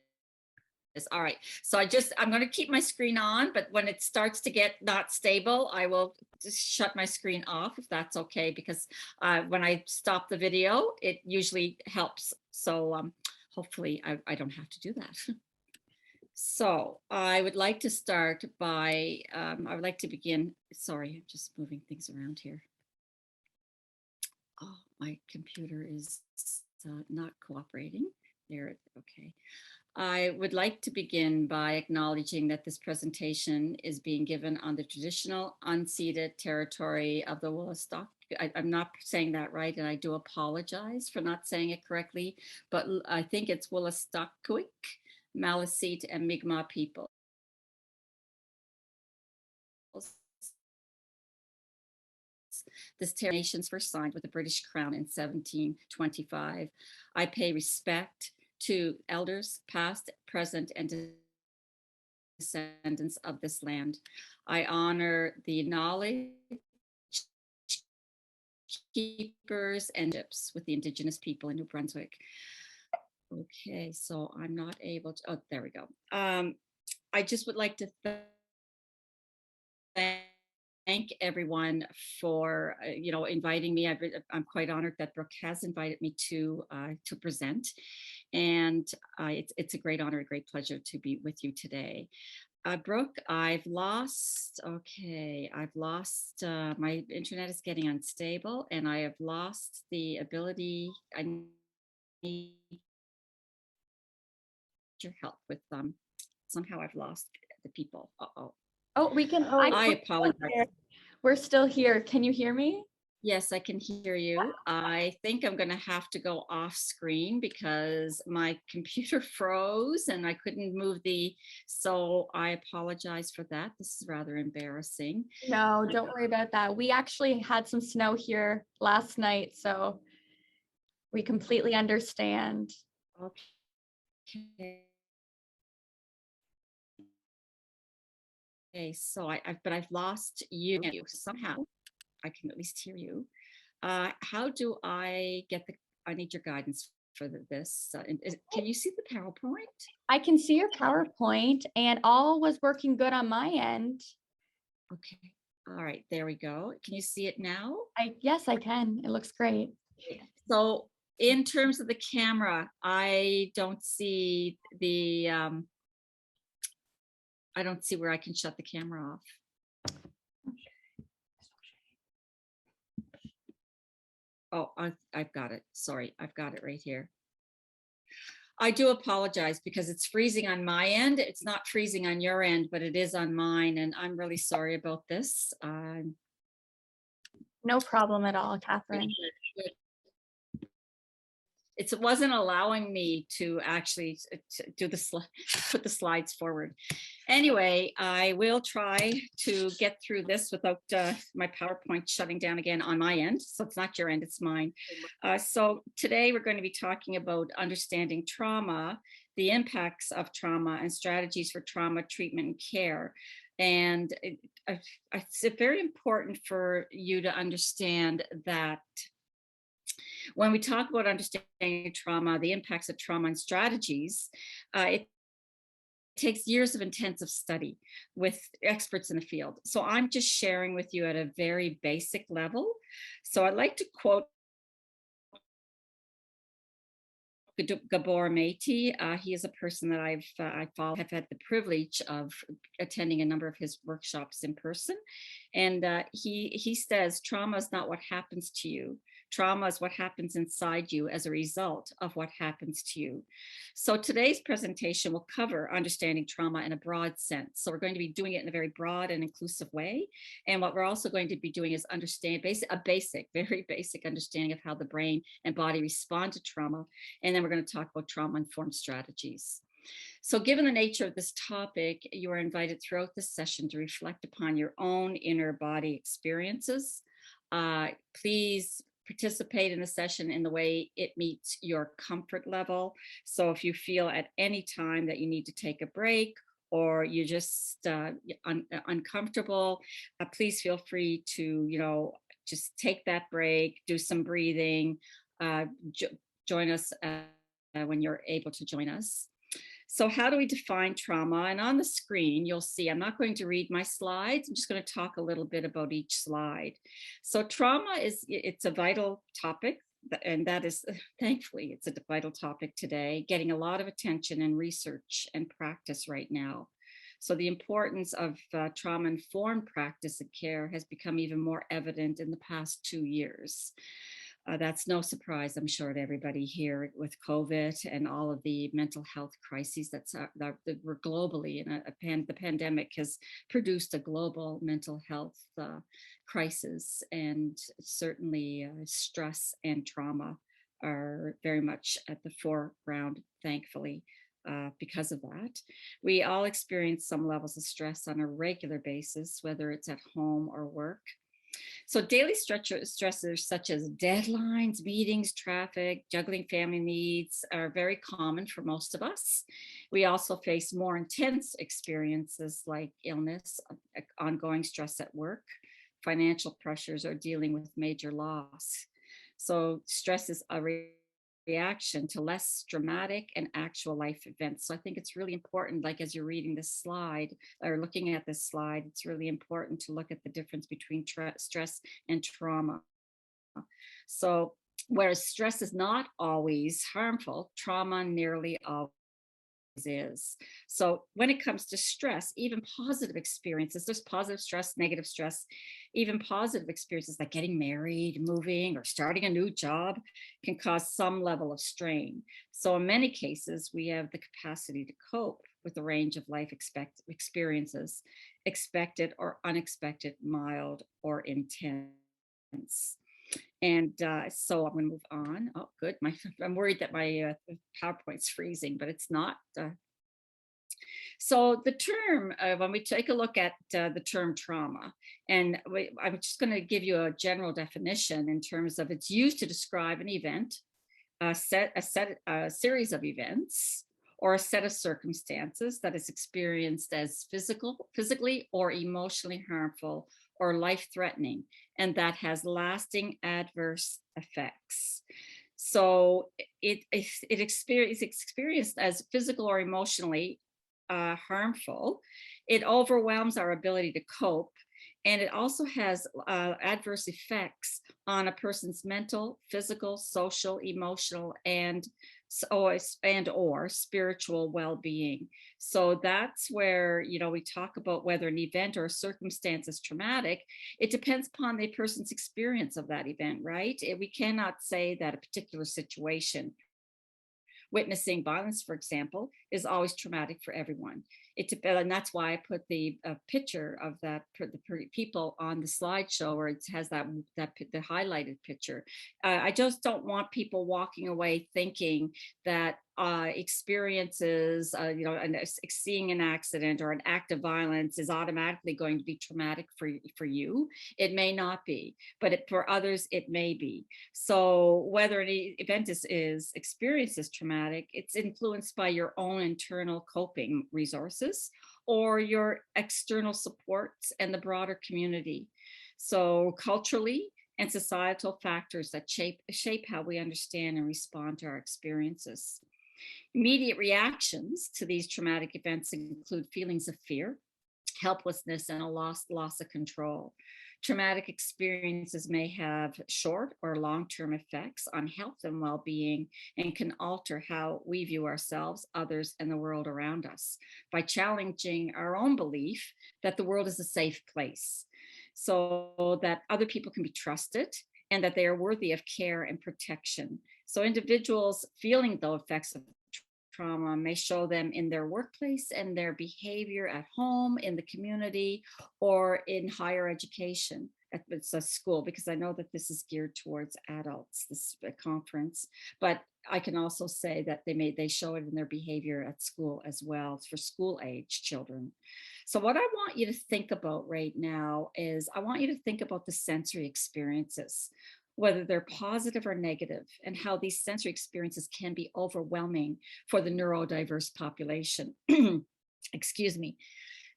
is. All right. So I'm going to keep my screen on, but when it starts to get not stable, I will just shut my screen off if that's okay, because when I stop the video, it usually helps. So hopefully I don't have to do that. So I would like to start by, I would like to begin, sorry, I'm just moving things around here. Oh, my computer is not cooperating. There, okay. I would like to begin by acknowledging that this presentation is being given on the traditional unceded territory of the Woolastoq. I'm not saying that right, and I do apologize for not saying it correctly, but I think it's Woolastoqiyik, Maliseet, and Mi'kmaq people. This nations first signed with the British Crown in 1725. I pay respect to elders past, present, and descendants of this land. I honor the knowledge keepers and ships with the Indigenous people in New Brunswick. Okay, so I'm not able to, oh, there we go. I just would like to thank everyone for inviting me. I'm quite honored that Brooke has invited me to present, and it's a great honor, a great pleasure to be with you today. Brooke, I've lost, my internet is getting unstable, and I have lost the ability. I need your help with somehow I've lost the people. Uh-oh. Oh, we can. I apologize. We're still here. Can you hear me? Yes, I can hear you. I think I'm going to have to go off screen because my computer froze and I couldn't move so I apologize for that. This is rather embarrassing. No, don't worry about that. We actually had some snow here last night, so we completely understand. Okay. Okay, so I've lost you somehow. I can at least hear you. How do I I need your guidance for this. Can you see the PowerPoint? I can see your PowerPoint and all was working good on my end. Okay. All right, there we go. Can you see it now? Yes, I can. It looks great. So in terms of the camera, I don't see I don't see where I can shut the camera off. Oh, I've got it. Sorry, I've got it right here. I do apologize because it's freezing on my end. It's not freezing on your end, but it is on mine. And I'm really sorry about this. No problem at all, Catherine. It wasn't allowing me to actually do put the slides forward. Anyway, I will try to get through this without my PowerPoint shutting down again on my end. So it's not your end, it's mine. So today we're going to be talking about understanding trauma, the impacts of trauma, and strategies for trauma treatment and care. And it's very important for you to understand that when we talk about understanding trauma, the impacts of trauma and strategies, it takes years of intensive study with experts in the field. So I'm just sharing with you at a very basic level. So I'd like to quote Gabor Maté. He is a person that I have had the privilege of attending a number of his workshops in person. And he says, trauma is not what happens to you. Trauma is what happens inside you as a result of what happens to you. So today's presentation will cover understanding trauma in a broad sense. So we're going to be doing it in a very broad and inclusive way. And what we're also going to be doing is understand very basic understanding of how the brain and body respond to trauma. And then we're going to talk about trauma-informed strategies. So given the nature of this topic, you are invited throughout this session to reflect upon your own inner body experiences. Please participate in the session in the way it meets your comfort level. So if you feel at any time that you need to take a break or you're just uncomfortable, please feel free to, just take that break, do some breathing, join us when you're able to join us. So how do we define trauma? And on the screen, you'll see, I'm not going to read my slides. I'm just going to talk a little bit about each slide. So trauma it's a vital topic. And that is, thankfully, it's a vital topic today, getting a lot of attention and research and practice right now. So the importance of trauma-informed practice and care has become even more evident in the past 2 years. That's no surprise, I'm sure, to everybody here with COVID and all of the mental health crises that we're globally, and the pandemic has produced a global mental health crisis, and certainly stress and trauma are very much at the foreground, thankfully. Because of that, we all experience some levels of stress on a regular basis, whether it's at home or work. So daily stressors such as deadlines, meetings, traffic, juggling family needs are very common for most of us. We also face more intense experiences like illness, ongoing stress at work, financial pressures, or dealing with major loss. So stress is a reaction to less dramatic and actual life events. So I think it's really important, like as you're reading this slide or looking at this slide, it's really important to look at the difference between stress and trauma. So whereas stress is not always harmful, trauma nearly always is. So when it comes to stress, even positive experiences, there's positive stress, negative stress, even positive experiences like getting married, moving, or starting a new job can cause some level of strain. So in many cases, we have the capacity to cope with a range of life experiences, expected or unexpected, mild or intense. And so I'm going to move on. Oh, good. I'm worried that my PowerPoint's freezing, but it's not. So the term, when we take a look at the term trauma, and I'm just going to give you a general definition in terms of it's used to describe an event, a series of events, or a set of circumstances that is experienced as physically or emotionally harmful or life-threatening, and that has lasting adverse effects. So it's experienced as physical or emotionally harmful. It overwhelms our ability to cope, and it also has adverse effects on a person's mental, physical, social, emotional, and or spiritual well-being. So that's where, we talk about whether an event or a circumstance is traumatic. It depends upon the person's experience of that event, right? We cannot say that a particular situation Witnessing violence, for example, is always traumatic for everyone. And that's why I put the picture of that people on the slideshow, where it has the highlighted picture. I just don't want people walking away thinking that experiences, seeing an accident or an act of violence is automatically going to be traumatic for you. It may not be, but for others, it may be. So whether an event is experienced as traumatic, it's influenced by your own internal coping resources or your external supports and the broader community. So culturally and societal factors that shape how we understand and respond to our experiences. Immediate reactions to these traumatic events include feelings of fear, helplessness, and a loss of control. Traumatic experiences may have short or long-term effects on health and well-being, and can alter how we view ourselves, others, and the world around us by challenging our own belief that the world is a safe place, so that other people can be trusted and that they are worthy of care and protection. So individuals feeling the effects of trauma may show them in their workplace and their behavior at home, in the community, or in higher education. It's a school, because I know that this is geared towards adults, this conference, but I can also say that they show it in their behavior at school as well, for school age children. So what I want you to think about right now is, I want you to think about the sensory experiences, whether they're positive or negative, and how these sensory experiences can be overwhelming for the neurodiverse population. Excuse me.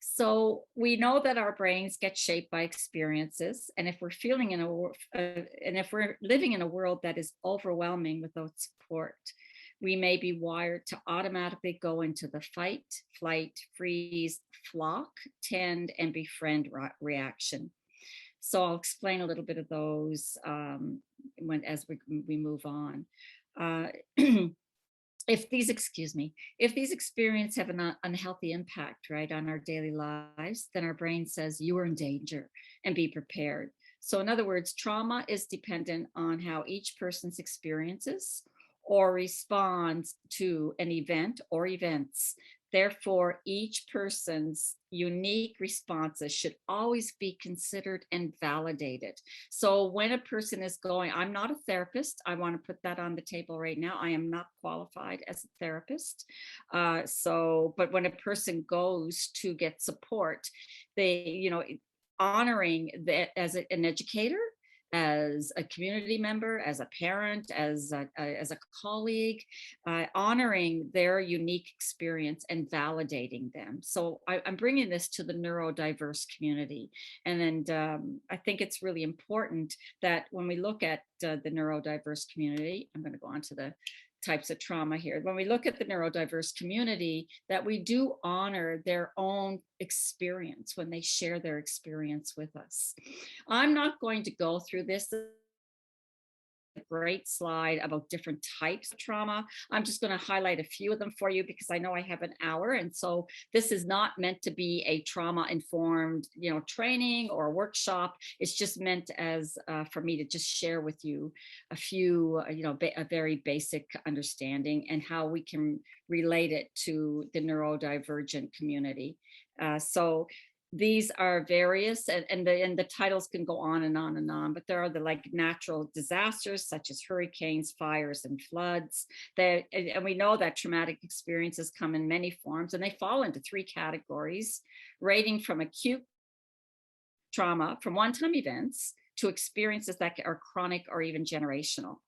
So we know that our brains get shaped by experiences, and if we're if we're living in a world that is overwhelming without support, we may be wired to automatically go into the fight, flight, freeze, flock, tend, and befriend reaction. So I'll explain a little bit of those as we move on. If these experiences have an unhealthy impact, right, on our daily lives, then our brain says you are in danger and be prepared. So in other words, trauma is dependent on how each person's experiences or responds to an event or events. Therefore, each person's unique responses should always be considered and validated. So when a person is going, I'm not a therapist, I want to put that on the table right now. I am not qualified as a therapist. But when a person goes to get support, honoring that as an educator, as a community member, as a parent, as a colleague, honoring their unique experience and validating them. So I'm bringing this to the neurodiverse community. And I think it's really important that when we look at the neurodiverse community, I'm going to go on to the types of trauma here. When we look at the neurodiverse community, that we do honor their own experience when they share their experience with us. I'm not going to go through this. A great slide about different types of trauma. I'm just going to highlight a few of them for you because I know I have an hour, and so this is not meant to be a trauma informed, training or workshop. It's just meant as for me to just share with you a few, a very basic understanding and how we can relate it to the neurodivergent community. So these are various, and the titles can go on and on and on, but there are the natural disasters such as hurricanes, fires, and floods. And we know that traumatic experiences come in many forms, and they fall into three categories, ranging from acute trauma from one-time events to experiences that are chronic or even generational.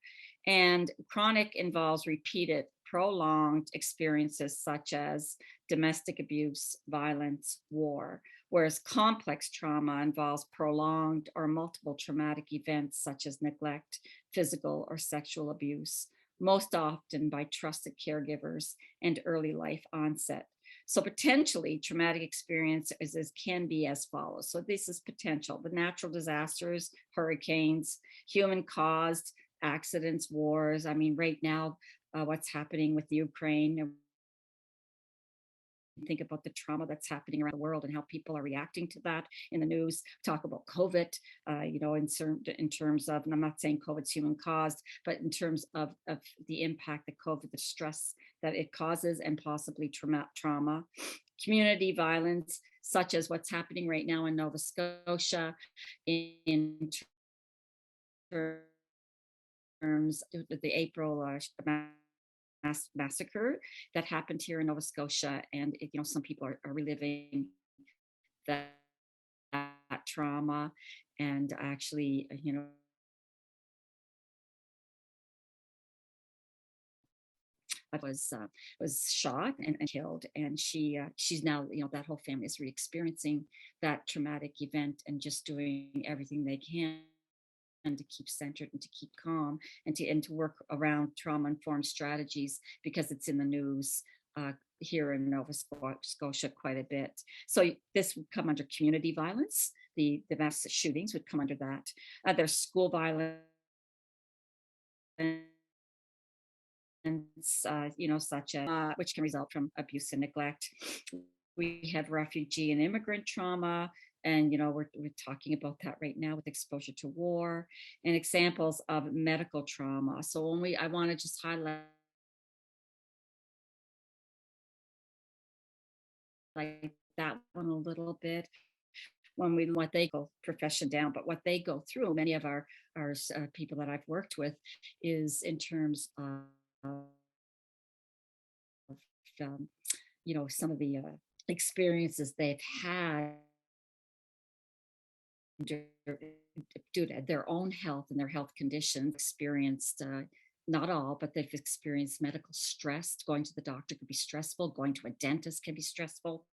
And chronic involves repeated, prolonged experiences such as domestic abuse, violence, war, whereas complex trauma involves prolonged or multiple traumatic events such as neglect, physical or sexual abuse, most often by trusted caregivers, and early life onset. So potentially traumatic experiences can be as follows. So this is potential: the natural disasters, hurricanes, human caused accidents, wars. I mean, right now, what's happening with Ukraine, think about the trauma that's happening around the world and how people are reacting to that in the news. Talk about COVID, in terms of, and I'm not saying COVID's human caused, but in terms of the impact that COVID, the stress that it causes, and possibly trauma, community violence, such as what's happening right now in Nova Scotia in terms of the April massacre that happened here in Nova Scotia. And, some people are reliving that trauma, and actually, was shot and killed, and she's now, that whole family is re-experiencing that traumatic event and just doing everything they can to keep centered and to keep calm and to work around trauma-informed strategies, because it's in the news here in Nova Scotia quite a bit. So this would come under community violence. The mass shootings would come under that. There's school violence, such as which can result from abuse and neglect. We have refugee and immigrant trauma, and we're talking about that right now with exposure to war, and examples of medical trauma. So I want to just highlight that one a little bit, when we what they go profession down, but what they go through, many of our people that I've worked with, is in terms of some of the experiences they've had due to their own health and their health conditions, experienced not all, but they've experienced medical stress. Going to the doctor could be stressful. Going to a dentist can be stressful.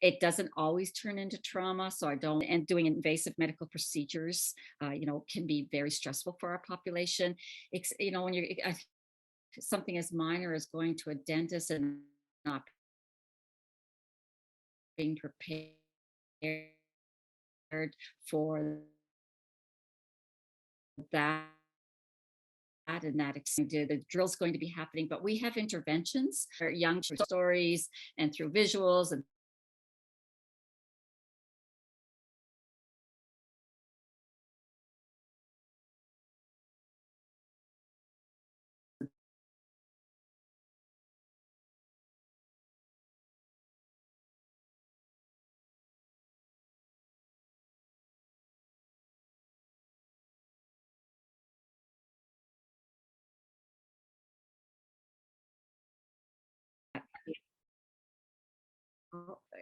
It doesn't always turn into trauma, and doing invasive medical procedures, can be very stressful for our population. When you're something as minor as going to a dentist and not being prepared for that, and that the drill's going to be happening, but we have interventions for young stories and through visuals and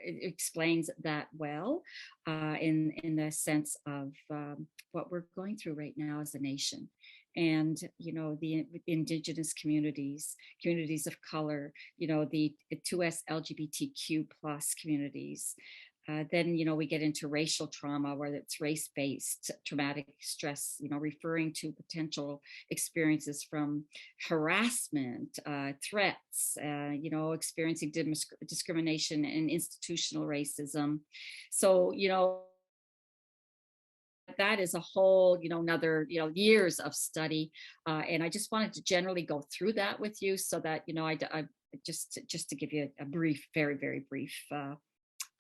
it explains that well, in the sense of what we're going through right now as a nation. And the Indigenous communities of color, the 2S LGBTQ plus communities. Then we get into racial trauma, where it's race-based traumatic stress, referring to potential experiences from harassment, threats, experiencing discrimination and institutional racism. So that is a whole another years of study, and I just wanted to generally go through that with you, so that I just to give you a brief, very, very brief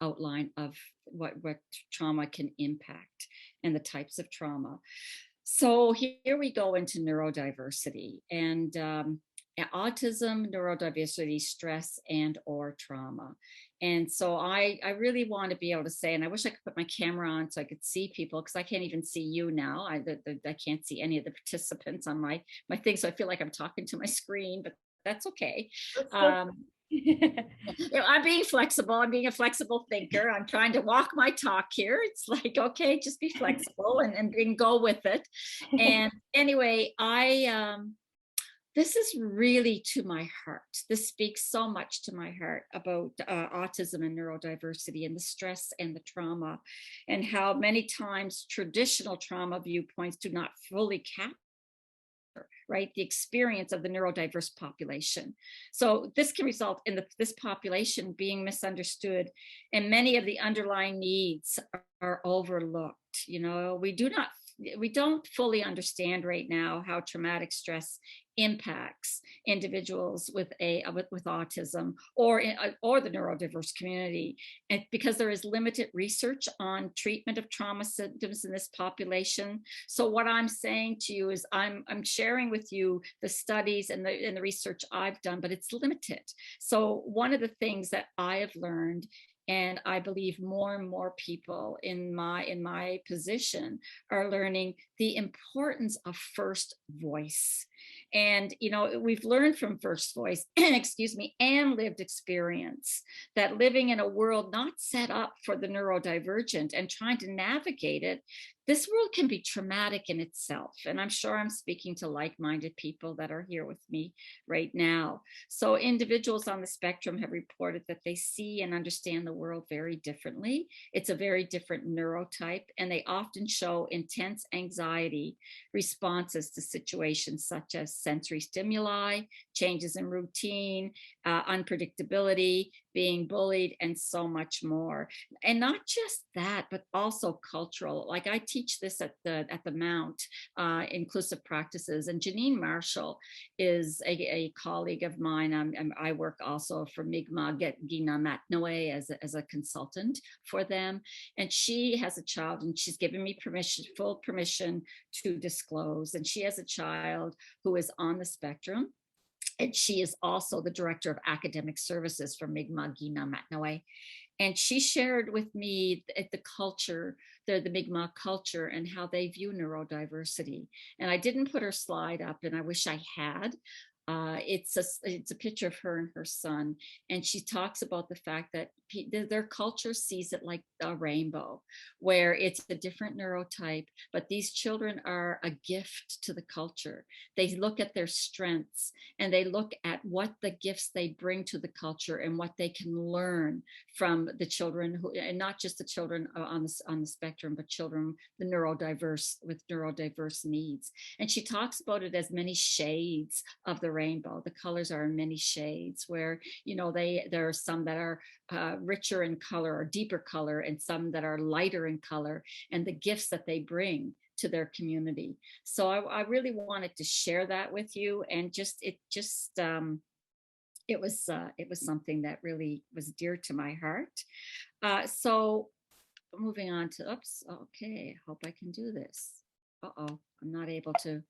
outline of what trauma can impact and the types of trauma. So here we go into neurodiversity and autism, neurodiversity, stress, and or trauma. And so I really want to be able to say, and I wish I could put my camera on so I could see people, because I can't even see you now. I can't see any of the participants on my thing. So I feel like I'm talking to my screen, but that's okay. I'm being flexible. I'm being a flexible thinker. I'm trying to walk my talk here. It's like, okay, just be flexible and go with it. And anyway, this is really to my heart. This speaks so much to my heart about autism and neurodiversity and the stress and the trauma, and how many times traditional trauma viewpoints do not fully capture the experience of the neurodiverse population. So this can result in this population being misunderstood, and many of the underlying needs are overlooked. We don't fully understand right now how traumatic stress impacts individuals with autism or the neurodiverse community, and because there is limited research on treatment of trauma symptoms in this population. So what I'm saying to you is I'm sharing with you the studies and the research I've done, but it's limited. So one of the things that I have learned, and I believe more and more people in my position are learning the importance of first voice. And, you know, we've learned from first voice, excuse me, and lived experience that living in a world not set up for the neurodivergent and trying to navigate it, this world can be traumatic in itself. And I'm sure I'm speaking to like-minded people that are here with me right now. So individuals on the spectrum have reported that they see and understand the world very differently. It's a very different neurotype, and they often show intense anxiety responses to situations such as sensory stimuli, changes in routine, unpredictability, being bullied, and so much more. And not just that, but also cultural. Like I teach this at the Mount, inclusive practices, and Janine Marshall is a colleague of mine. I work also for Mi'kmaq Gina Matnoe as a consultant for them, and she has a child, and she's given me full permission to disclose, and she has a child who is on the spectrum. And she is also the director of academic services for Mi'kmaq Gina Matnoe. And she shared with me the culture, the Mi'kmaq culture, and how they view neurodiversity. And I didn't put her slide up, and I wish I had. It's a picture of her and her son, and she talks about the fact that their culture sees it like a rainbow, where it's a different neurotype, but these children are a gift to the culture. They look at their strengths, and they look at what the gifts they bring to the culture and what they can learn from the children and not just the children on the spectrum, but children with neurodiverse needs. And she talks about it as many shades of the rainbow. The colors are in many shades, where, you know, there are some that are richer in color or deeper color, and some that are lighter in color, and the gifts that they bring to their community. So I really wanted to share that with you, and it was something that really was dear to my heart. So moving on to, okay, hope I can do this. I'm not able to.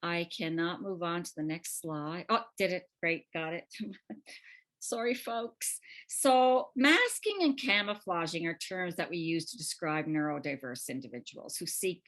I cannot move on to the next slide. Oh, did it. Great, got it. Sorry, folks. So masking and camouflaging are terms that we use to describe neurodiverse individuals who seek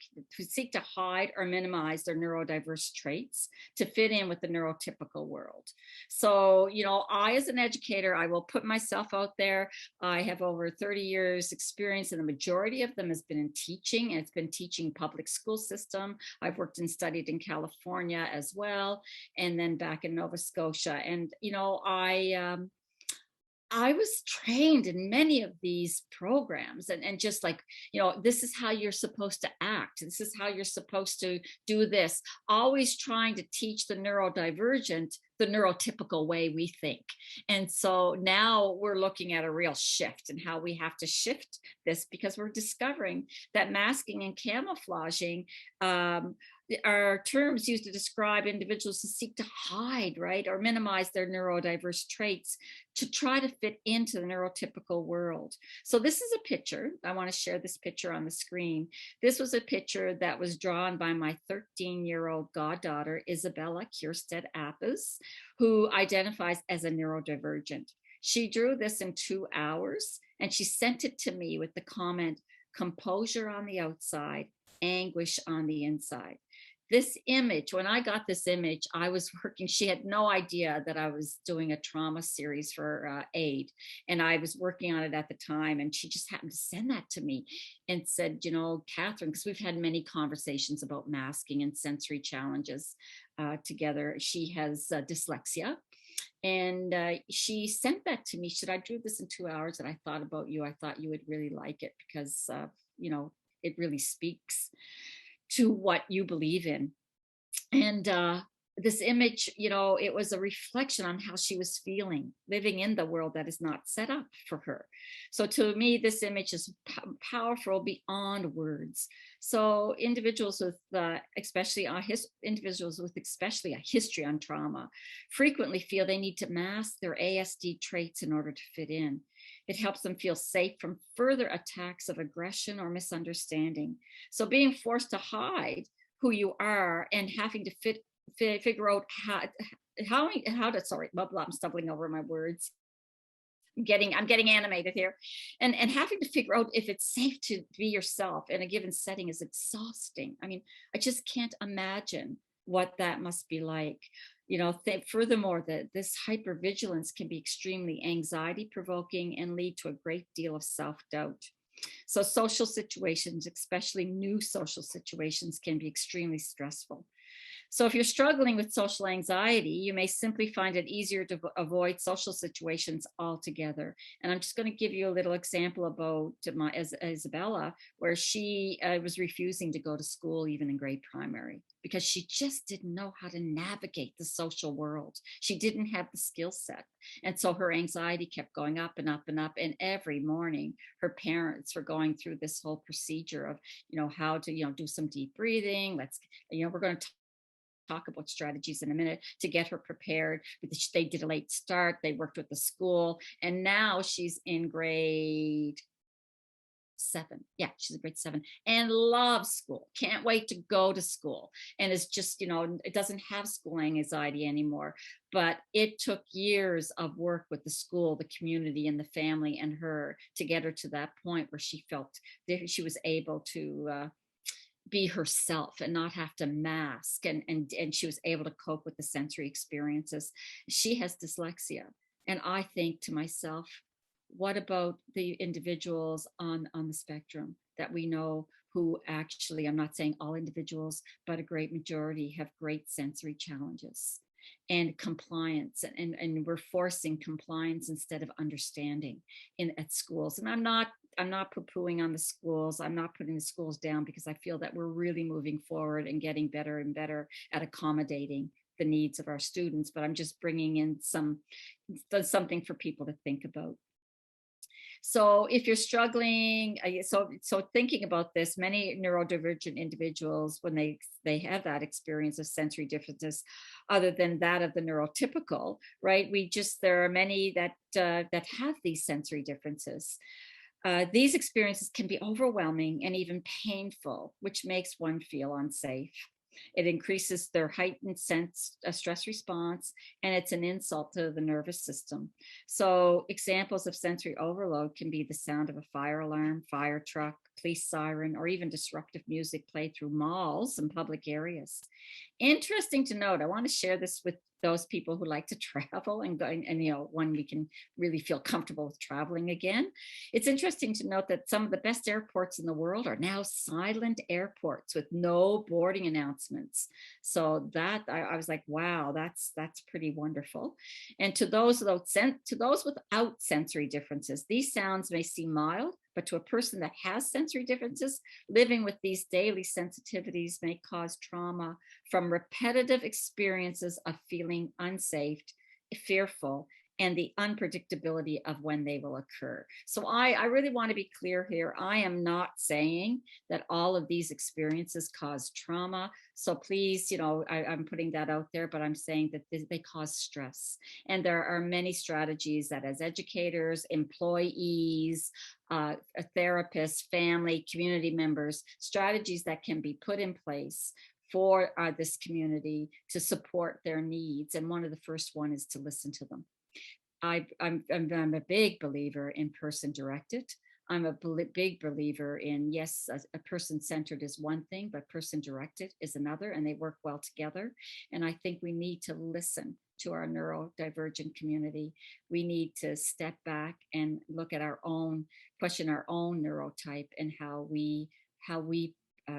to hide or minimize their neurodiverse traits to fit in with the neurotypical world. So, you know, I, as an educator, I will put myself out there. I have over 30 years experience, and the majority of them has been in teaching, and it's been teaching public school system. I've worked and studied in California as well, and then back in Nova Scotia. And, you know, I was trained in many of these programs, and just like, you know, this is how you're supposed to act. This is how you're supposed to do this. Always trying to teach the neurodivergent the neurotypical way we think. And so now we're looking at a real shift in how we have to shift this, because we're discovering that masking and camouflaging are terms used to describe individuals who seek to hide, right, or minimize their neurodiverse traits to try to fit into the neurotypical world. So this is a picture. I want to share this picture on the screen. This was a picture that was drawn by my 13-year-old goddaughter, Isabella Kierstead Appas, who identifies as a neurodivergent. She drew this in 2 hours, and she sent it to me with the comment, "Composure on the outside, anguish on the inside." This image, when I got this image, I was working, she had no idea that I was doing a trauma series for AID, and I was working on it at the time, and she just happened to send that to me and said, you know, Catherine, because we've had many conversations about masking and sensory challenges together. She has dyslexia, and she sent that to me. Should I do this in 2 hours? And I thought about you. I thought you would really like it, because, you know, it really speaks to what you believe in. And this image, you know, it was a reflection on how she was feeling, living in the world that is not set up for her. So to me, this image is powerful beyond words. So individuals with, individuals with especially a history on trauma, frequently feel they need to mask their ASD traits in order to fit in. It helps them feel safe from further attacks of aggression or misunderstanding. So being forced to hide who you are and having to figure out how to, sorry, blah, blah, I'm stumbling over my words. I'm getting animated here. And having to figure out if it's safe to be yourself in a given setting is exhausting. I mean, I just can't imagine what that must be like. You know, furthermore, that this hypervigilance can be extremely anxiety provoking and lead to a great deal of self-doubt. So social situations, especially new social situations, can be extremely stressful. So if you're struggling with social anxiety, you may simply find it easier to avoid social situations altogether. And I'm just going to give you a little example about Isabella, where she was refusing to go to school even in grade primary because she just didn't know how to navigate the social world. She didn't have the skill set. And so her anxiety kept going up and up and up. And every morning, her parents were going through this whole procedure of, you know, how to, you know, do some deep breathing. We're going to talk about strategies in a minute to get her prepared. They did a late start. They worked with the school. And now she's in grade 7. Yeah, she's in grade 7 and loves school. Can't wait to go to school. And it's just, you know, it doesn't have school anxiety anymore. But it took years of work with the school, the community, and the family and her to get her to that point where she felt that she was able to be herself and not have to mask, and she was able to cope with the sensory experiences. She has dyslexia, and I think to myself, what about the individuals on the spectrum that we know who actually, I'm not saying all individuals, but a great majority have great sensory challenges and compliance, and we're forcing compliance instead of understanding at schools. And I'm not poo-pooing on the schools. I'm not putting the schools down, because I feel that we're really moving forward and getting better and better at accommodating the needs of our students. But I'm just bringing in something for people to think about. So if you're struggling, so thinking about this, many neurodivergent individuals, when they have that experience of sensory differences, other than that of the neurotypical, right? There are many that have these sensory differences. These experiences can be overwhelming and even painful, which makes one feel unsafe. It increases their heightened stress response, and it's an insult to the nervous system. So examples of sensory overload can be the sound of a fire alarm, fire truck, police siren, or even disruptive music played through malls and public areas. Interesting to note, I want to share this with those people who like to travel and you know, when we can really feel comfortable with traveling again. It's interesting to note that some of the best airports in the world are now silent airports with no boarding announcements. So that I was like, wow, that's pretty wonderful. And to those without sensory differences, these sounds may seem mild, but to a person that has sensory differences, living with these daily sensitivities may cause trauma from repetitive experiences of feeling unsafe, fearful, and the unpredictability of when they will occur. So I really want to be clear here. I am not saying that all of these experiences cause trauma. So please, you know, I'm putting that out there, but I'm saying that they cause stress. And there are many strategies that, as educators, employees, therapists, family, community members, strategies that can be put in place for this community to support their needs. And one of the first one is to listen to them. I'm a big believer in person-directed. I'm a big believer in, yes, a person-centered is one thing, but person-directed is another, and they work well together. And I think we need to listen to our neurodivergent community. We need to step back and look at question our own neurotype, and how we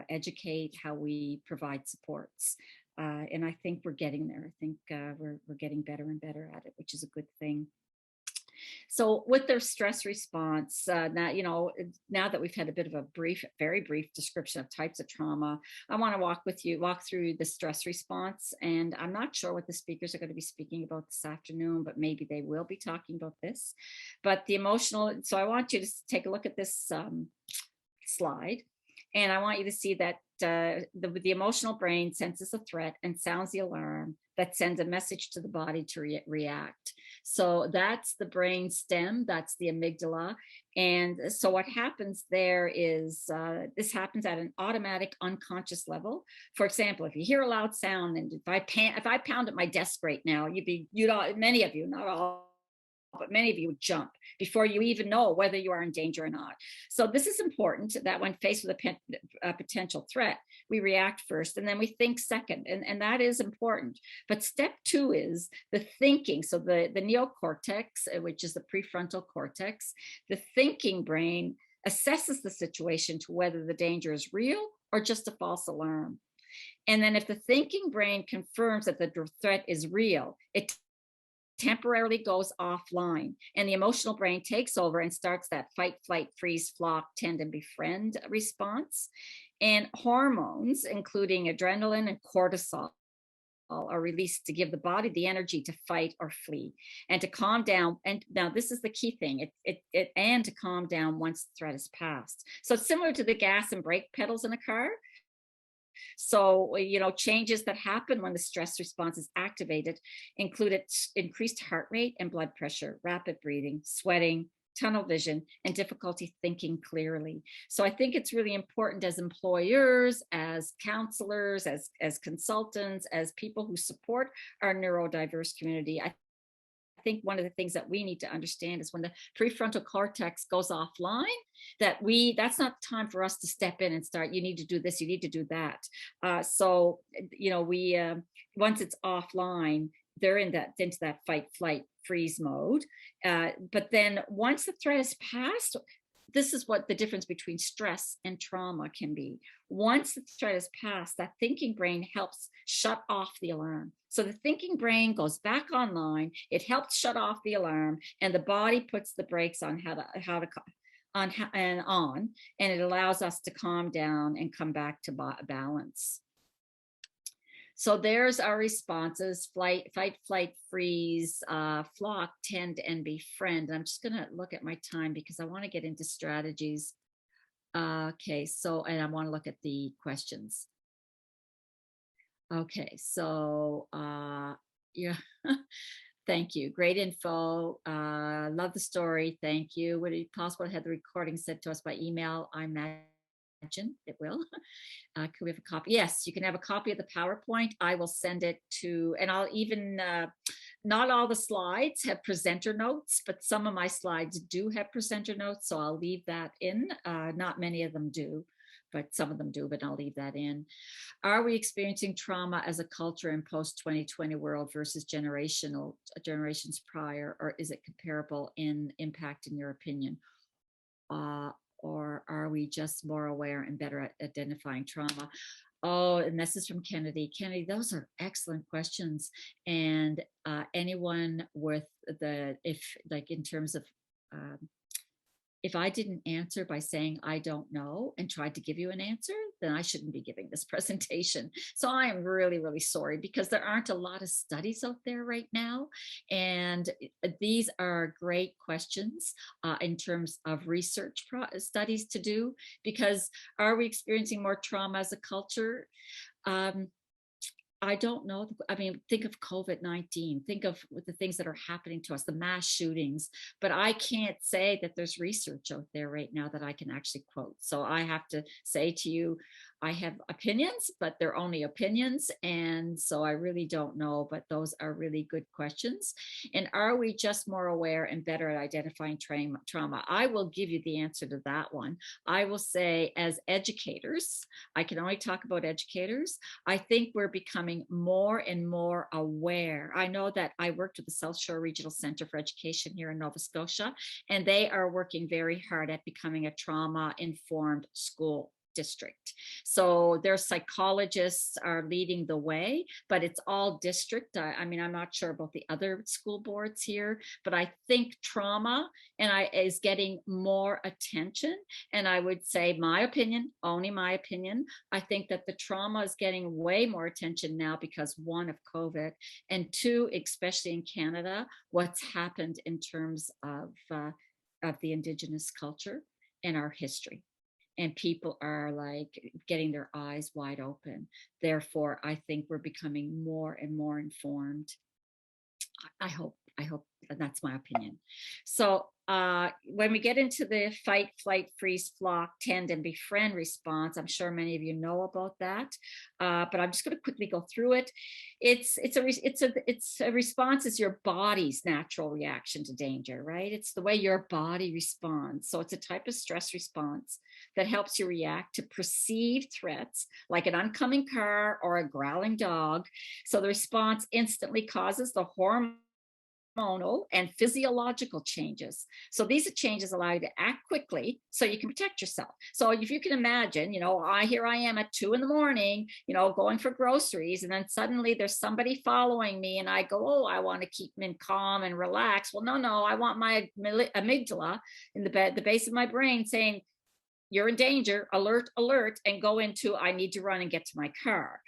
educate, how we provide supports. And I think we're getting there. I think we're getting better and better at it, which is a good thing. So with their stress response, now, now that we've had a bit of a very brief description of types of trauma, I want to walk through the stress response. And I'm not sure what the speakers are going to be speaking about this afternoon, but maybe they will be talking about this. But the emotional, so I want you to take a look at this slide. And I want you to see that the emotional brain senses a threat and sounds the alarm that sends a message to the body to react. So that's the brain stem, that's the amygdala. And so what happens there is this happens at an automatic unconscious level. For example, if you hear a loud sound, and if I pound at my desk right now, many of you, not all, but many of you would jump before you even know whether you are in danger or not. So this is important, that when faced with a potential threat, we react first and then we think second, and that is important. But step 2 is the thinking. So the neocortex, which is the prefrontal cortex, the thinking brain assesses the situation to whether the danger is real or just a false alarm. And then if the thinking brain confirms that the threat is real, it temporarily goes offline, and the emotional brain takes over and starts that fight, flight, freeze, flock, tend, and befriend response. And hormones, including adrenaline and cortisol, are released to give the body the energy to fight or flee and to calm down. And now this is the key thing, and to calm down once the threat is passed. So it's similar to the gas and brake pedals in a car. So, changes that happen when the stress response is activated include increased heart rate and blood pressure, rapid breathing, sweating, tunnel vision, and difficulty thinking clearly. So I think it's really important as employers, as counselors, as consultants, as people who support our neurodiverse community. I think one of the things that we need to understand is when the prefrontal cortex goes offline, that's not time for us to step in and start, you need to do this, you need to do that. So we once it's offline, they're into that fight, flight, freeze mode. But then once the threat is passed, this is what the difference between stress and trauma can be. Once the threat is passed, that thinking brain helps shut off the alarm. So the thinking brain goes back online, it helps shut off the alarm, and the body puts the brakes on and it allows us to calm down and come back to balance. So there's our responses: fight, flight, freeze, flock, tend, and befriend. I'm just gonna look at my time because I want to get into strategies. Okay, and I want to look at the questions. Okay, so yeah, thank you. Great info. Love the story. Thank you. Would it be possible to have the recording sent to us by email? I imagine it will. Could we have a copy? Yes, you can have a copy of the PowerPoint. I will send it to, and I'll even, not all the slides have presenter notes, but some of my slides do have presenter notes. So I'll leave that in. Not many of them do, but some of them do, but I'll leave that in. Are we experiencing trauma as a culture in post-2020 world versus generations prior, or is it comparable in impact, in your opinion? Or are we just more aware and better at identifying trauma? Oh, and this is from Kennedy. Kennedy, those are excellent questions. And anyone with in terms of, if I didn't answer by saying I don't know and tried to give you an answer, then I shouldn't be giving this presentation. So I am really, really sorry, because there aren't a lot of studies out there right now. And these are great questions in terms of research studies to do, because are we experiencing more trauma as a culture? I don't know. I mean, think of COVID-19, think of the things that are happening to us, the mass shootings, but I can't say that there's research out there right now that I can actually quote. So I have to say to you, I have opinions, but they're only opinions. And so I really don't know, but those are really good questions. And are we just more aware and better at identifying trauma? I will give you the answer to that one. I will say, as educators, I can only talk about educators. I think we're becoming more and more aware. I know that I worked with the South Shore Regional Center for Education here in Nova Scotia, and they are working very hard at becoming a trauma-informed school district. So their psychologists are leading the way, but it's all district. I mean, I'm not sure about the other school boards here, but I think trauma is getting more attention. And I would say my opinion, only my opinion, I think that the trauma is getting way more attention now because one, of COVID, and two, especially in Canada, what's happened in terms of the Indigenous culture and our history. And people are like getting their eyes wide open. Therefore, I think we're becoming more and more informed. I hope that's my opinion. So when we get into the fight, flight, freeze, flock, tend, and befriend response, I'm sure many of you know about that, but I'm just going to quickly go through it. It's a response is your body's natural reaction to danger, right? It's the way your body responds. So it's a type of stress response that helps you react to perceived threats like an oncoming car or a growling dog. So the response instantly causes the hormonal and physiological changes. So these changes allow you to act quickly so you can protect yourself. So if you can imagine, here I am at 2 a.m, going for groceries, and then suddenly there's somebody following me and I go, oh, I want to keep them calm and relax. Well, no, I want my amygdala in the base of my brain saying, you're in danger, alert, alert, and go into, I need to run and get to my car.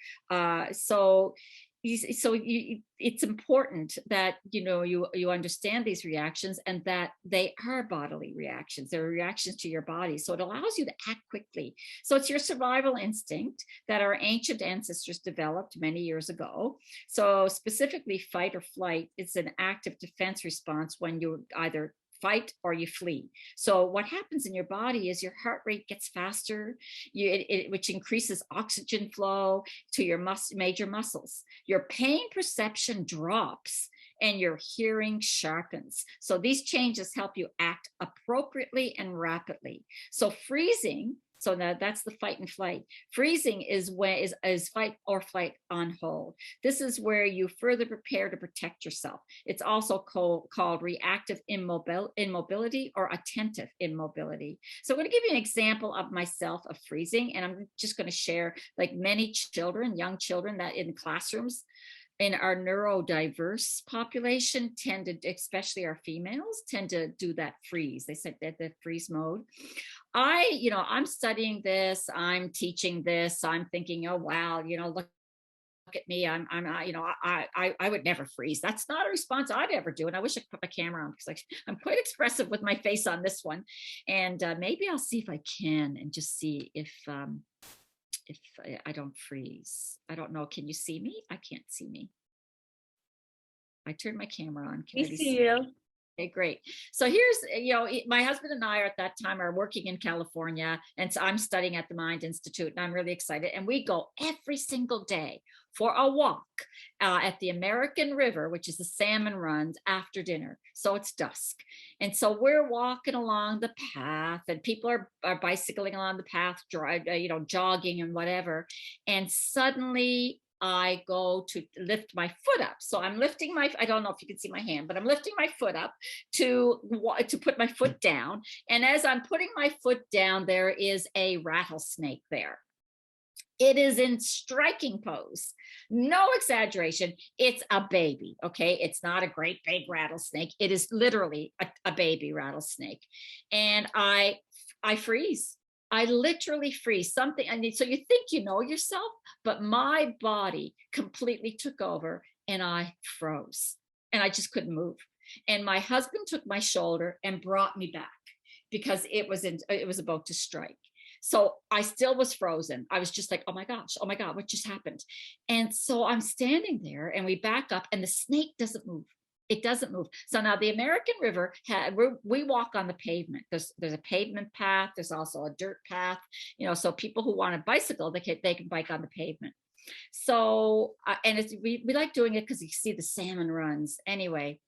It's important that you understand these reactions and that they are bodily reactions. They're reactions to your body. So it allows you to act quickly. So it's your survival instinct that our ancient ancestors developed many years ago. So specifically fight or flight, it's an active defense response when you either fight or you flee. So what happens in your body is your heart rate gets faster, which increases oxygen flow to your major muscles. Your pain perception drops and your hearing sharpens. So these changes help you act appropriately and rapidly. So freezing, so that's the fight and flight. Freezing is fight or flight on hold. This is where you further prepare to protect yourself. It's also called reactive immobility or attentive immobility. So I'm going to give you an example of myself of freezing, and I'm just going to share, like many children, young children that in classrooms, in our neurodiverse population especially our females, tend to do that freeze. They said that the freeze mode. I'm studying this, I'm teaching this, I'm thinking, oh, wow, look at me. I would never freeze. That's not a response I'd ever do. And I wish I could put my camera on because I'm quite expressive with my face on this one. And maybe I'll see if I can and just see if I don't freeze. I don't know. Can you see me? I can't see me. I turned my camera on. Can We see you. Okay, great. So here's, my husband and I are at that time are working in California, and so I'm studying at the Mind Institute, and I'm really excited. And we go every single day for a walk at the American River, which is the salmon runs after dinner. So it's dusk. And so we're walking along the path, and people are bicycling along the path, jogging and whatever. And suddenly I go to lift my foot up. So I'm lifting I don't know if you can see my hand, but I'm lifting my foot up to put my foot down. And as I'm putting my foot down, there is a rattlesnake there. It is in striking pose. No exaggeration. It's a baby. Okay. It's not a great big rattlesnake. It is literally a baby rattlesnake. And I freeze. I literally freeze something. So you think you know yourself, but my body completely took over and I froze and I just couldn't move. And my husband took my shoulder and brought me back because it was about to strike. So I still was frozen. I was just like, oh my God, what just happened? And so I'm standing there and we back up and the snake doesn't move. It doesn't move. So now the American River, we walk on the pavement. There's a pavement path. There's also a dirt path, so people who want to bicycle, they can bike on the pavement. So, and we like doing it because you see the salmon runs. Anyway,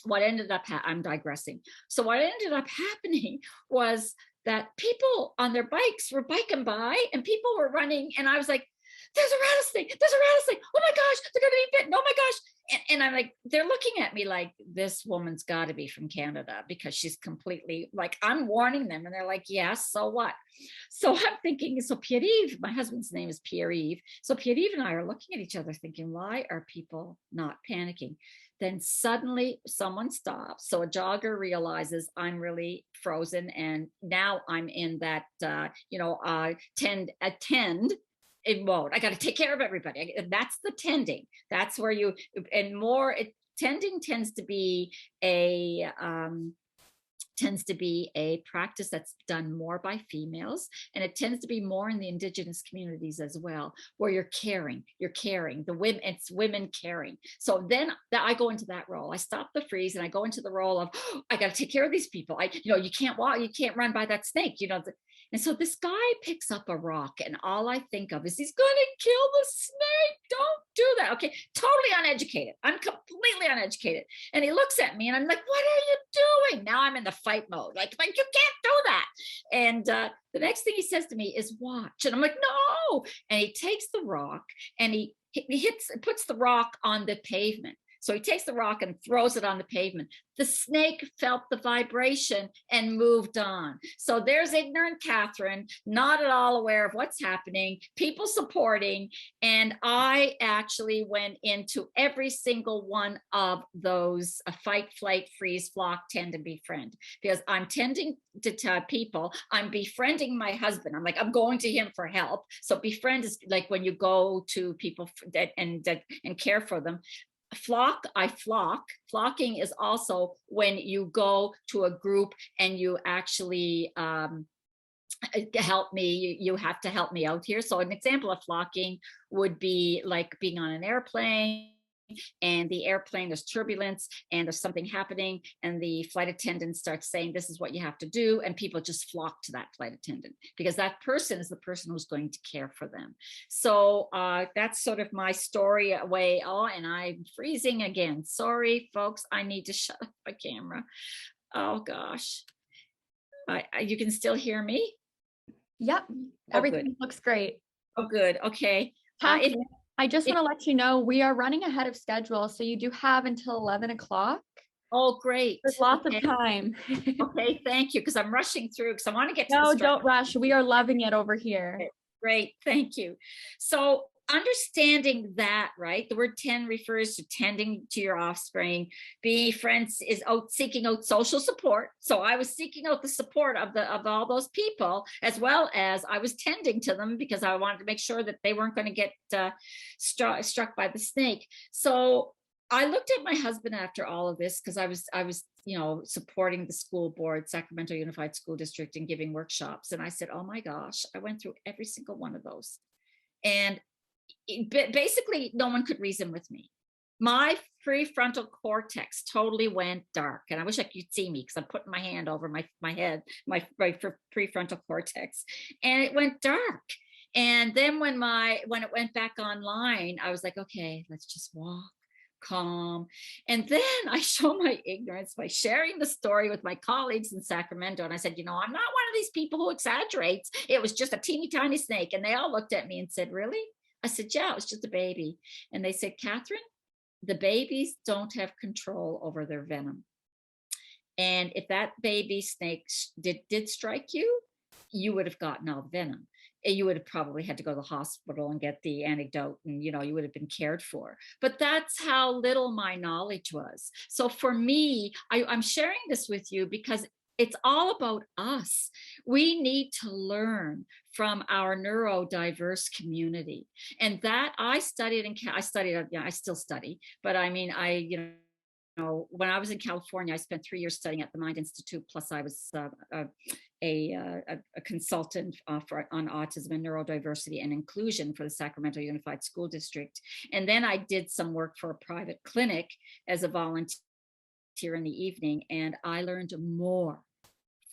what ended up, I'm digressing. So what ended up happening was that people on their bikes were biking by and people were running. And I was like, there's a rattlesnake, there's a rattlesnake. Oh my gosh, they're going to be bitten. Oh my gosh. And I'm like, they're looking at me like, this woman's got to be from Canada, because she's completely like, I'm warning them. And they're like, yes, so what? So I'm thinking, so Pierre-Yves, my husband's name is Pierre-Yves. So Pierre-Yves and I are looking at each other thinking, why are people not panicking? Then suddenly someone stops. So a jogger realizes I'm really frozen. And now I'm in that, attend in mode. I got to take care of everybody. That's the tending. That's where you, and more, tending tends to be a practice that's done more by females, and it tends to be more in the Indigenous communities as well, where you're caring the women, it's women caring. So then I go into that role. I stop the freeze and I go into the role of, oh, I got to take care of these people. You can't walk, you can't run by that snake, and so this guy picks up a rock, and all I think of is, he's going to kill the snake. Don't do that. Okay, totally uneducated. I'm completely uneducated. And he looks at me and I'm like, what are you doing? Now I'm in the fight mode. Like you can't do that. And the next thing he says to me is, watch. And I'm like, no. And he takes the rock and he puts the rock on the pavement. So he takes the rock and throws it on the pavement. The snake felt the vibration and moved on. So there's ignorant Catherine, not at all aware of what's happening, people supporting. And I actually went into every single one of those fight, flight, freeze, flock, tend, and befriend, because I'm tending to people. I'm befriending my husband. I'm like, I'm going to him for help. So befriend is like when you go to people and care for them. Flocking is also when you go to a group and you actually help me, you have to help me out here. So an example of flocking would be like being on an airplane, and the airplane, there's turbulence and there's something happening, and the flight attendant starts saying, this is what you have to do, and people just flock to that flight attendant because that person is the person who's going to care for them. So that's sort of my story away. Oh, and I'm freezing again. Sorry, folks, I need to shut off my camera. Oh gosh. You can still hear me? Yep, everything looks great. Oh, good. Okay. I just want to let you know we are running ahead of schedule, so you do have until 11 o'clock. Oh, great. There's lots of time. Okay, thank you, because I'm rushing through because I want to get to No, the don't rush. We are loving it over here. Great, thank you. So understanding that, right? The word tend refers to tending to your offspring. Being friends is seeking out social support. So I was seeking out the support of all those people, as well as I was tending to them because I wanted to make sure that they weren't going to get struck by the snake. So I looked at my husband after all of this, because I was supporting the school board, Sacramento Unified School District, and giving workshops. And I said, oh my gosh, I went through every single one of those. And basically no one could reason with me. My prefrontal cortex totally went dark, and I wish I could see me because I'm putting my hand over my head, my prefrontal cortex, and it went dark. And then when it went back online, I was like, okay, let's just walk, calm. And then I show my ignorance by sharing the story with my colleagues in Sacramento. And I said, I'm not one of these people who exaggerates. It was just a teeny tiny snake. And they all looked at me and said, really? I said, yeah, it was just a baby. And they said, Catherine, the babies don't have control over their venom. And if that baby snake did strike you, you would have gotten all the venom. You would have probably had to go to the hospital and get the antidote, and you would have been cared for. But that's how little my knowledge was. So for me, I'm sharing this with you because it's all about us. We need to learn from our neurodiverse community. And that I still study, but I mean, when I was in California, I spent 3 years studying at the Mind Institute, plus I was a consultant on autism and neurodiversity and inclusion for the Sacramento Unified School District. And then I did some work for a private clinic as a volunteer in the evening, and I learned more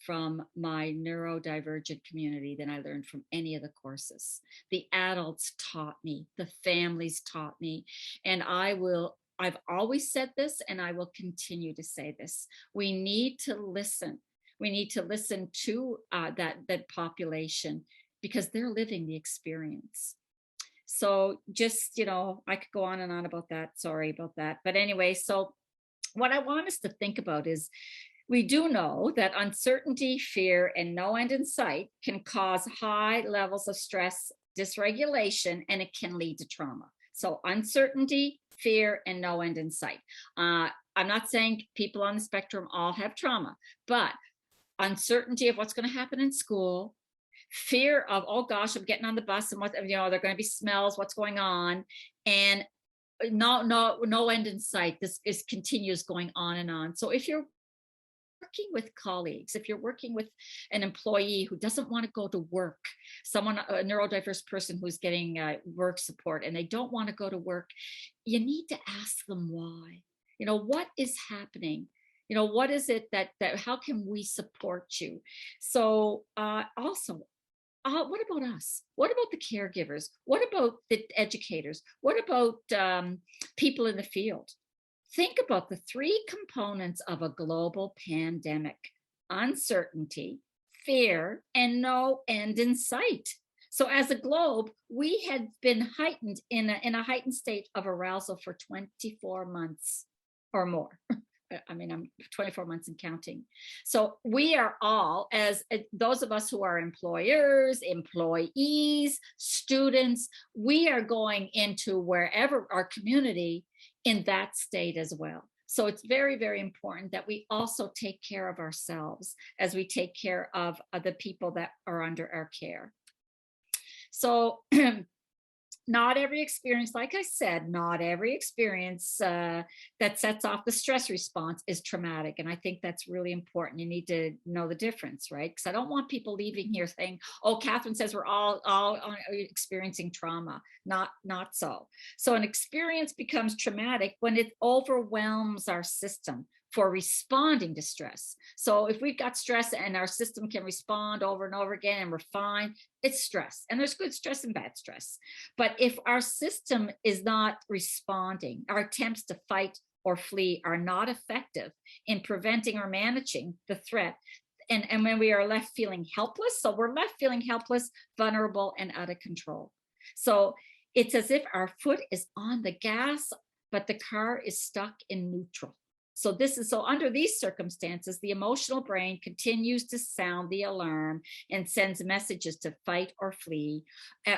from my neurodivergent community than I learned from any of the courses. The adults taught me, the families taught me, and I've always said this, and I will continue to say this. We need to listen. We need to listen to that population because they're living the experience. So just, I could go on and on about that. Sorry about that. But anyway, so what I want us to think about is we do know that uncertainty, fear, and no end in sight can cause high levels of stress, dysregulation, and it can lead to trauma. So uncertainty, fear, and no end in sight. I'm not saying people on the spectrum all have trauma, but uncertainty of what's going to happen in school, fear of, oh gosh, I'm getting on the bus and what, there are going to be smells, what's going on, and no end in sight. This continues going on and on. So if you're working with colleagues, if you're working with an employee who doesn't want to go to work, a neurodiverse person who's getting work support and they don't want to go to work, you need to ask them why. What is happening? What is it that how can we support you? So also, what about us? What about the caregivers? What about the educators? What about people in the field? Think about the three components of a global pandemic: uncertainty, fear, and no end in sight. So as a globe, we had been heightened in a heightened state of arousal for 24 months or more. I mean, I'm 24 months and counting. So we are all, as those of us who are employers, employees, students, we are going into wherever our community in that state as well. So it's very, very important that we also take care of ourselves as we take care of the people that are under our care. So not every experience, like I said, not every experience that sets off the stress response is traumatic. And I think that's really important. You need to know the difference, right? Because I don't want people leaving here saying, oh, Catherine says we're all experiencing trauma. Not so. So an experience becomes traumatic when it overwhelms our system for responding to stress. So if we've got stress and our system can respond over and over again and we're fine, it's stress. And there's good stress and bad stress. But if our system is not responding, our attempts to fight or flee are not effective in preventing or managing the threat. And when we are left feeling helpless, so we're left feeling helpless, vulnerable, and out of control. So it's as if our foot is on the gas, but the car is stuck in neutral. So under these circumstances, the emotional brain continues to sound the alarm and sends messages to fight or flee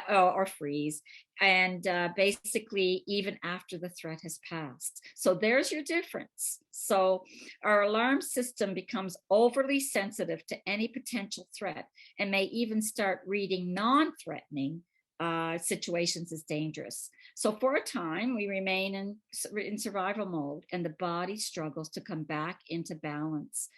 or freeze. And basically, even after the threat has passed. So there's your difference. So our alarm system becomes overly sensitive to any potential threat and may even start reading non-threatening situations as dangerous. So for a time, we remain in survival mode and the body struggles to come back into balance.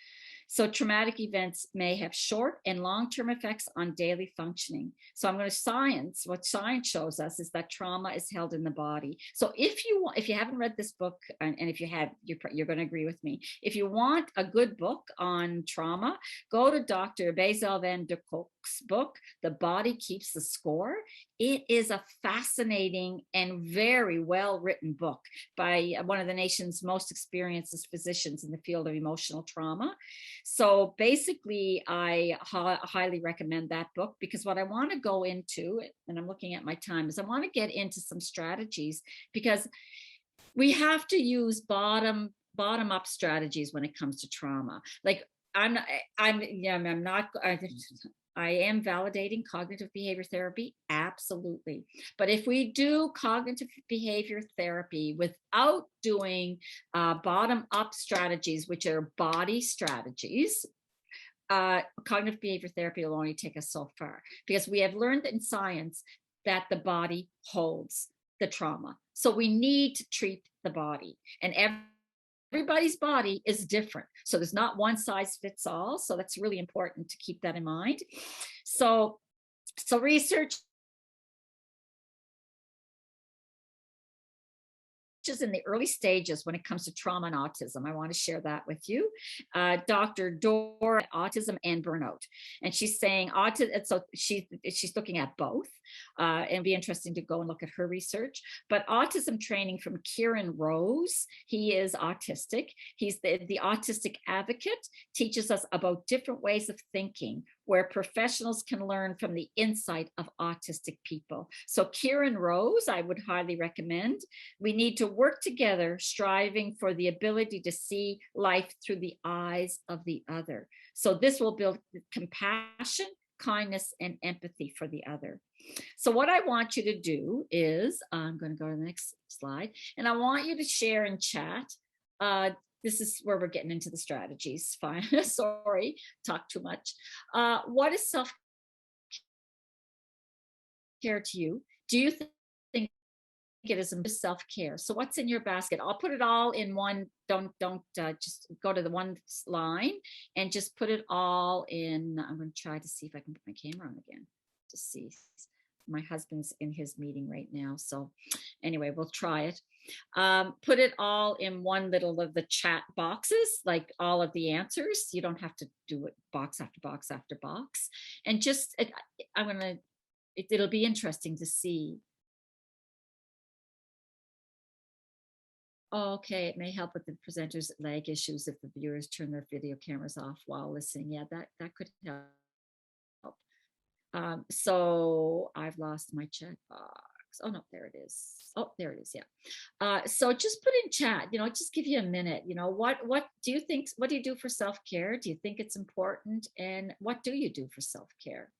So traumatic events may have short and long-term effects on daily functioning. So I'm going to what science shows us is that trauma is held in the body. So if you haven't read this book, and if you have, you're going to agree with me. If you want a good book on trauma, go to Dr. Bezel van der Kolk's book, The Body Keeps the Score. It is a fascinating and very well-written book by one of the nation's most experienced physicians in the field of emotional trauma. So basically, I highly recommend that book because what I want to go into, and I'm looking at my time, is I want to get into some strategies because we have to use bottom up strategies when it comes to trauma. Like I am validating cognitive behavior therapy, absolutely. But if we do cognitive behavior therapy without doing bottom-up strategies, which are body strategies, cognitive behavior therapy will only take us so far because we have learned in science that the body holds the trauma. So we need to treat the body, and everybody's body is different. So there's not one size fits all. So that's really important to keep that in mind. So research is in the early stages when it comes to trauma and autism. I want to share that with you. Dr. Dora, Autism and Burnout. And she's saying autism, so she's looking at both. And it'd be interesting to go and look at her research. But autism training from Kieran Rose, he is autistic. He's the autistic advocate, teaches us about different ways of thinking, where professionals can learn from the insight of autistic people. So Kieran Rose, I would highly recommend. We need to work together, striving for the ability to see life through the eyes of the other. So this will build compassion, kindness, and empathy for the other. So what I want you to do is, I'm going to go to the next slide, and I want you to share in chat. This is where we're getting into the strategies. Fine. Sorry, talk too much. What is self-care to you? Do you think it is self-care? So what's in your basket? I'll put it all in one. Don't just go to the one line and just put it all in. I'm going to try to see if I can put my camera on again to see. My husband's in his meeting right now. So anyway, we'll try it. Put it all in one little of the chat boxes, like all of the answers. You don't have to do it box after box after box. And just, it'll be interesting to see. Okay, it may help with the presenter's lag issues if the viewers turn their video cameras off while listening. Yeah, that could help. So I've lost my chat box. Oh no, there it is. Oh, there it is. Yeah. So just put in chat, just give you a minute. What do you think? What do you do for self-care? Do you think it's important? And what do you do for self-care?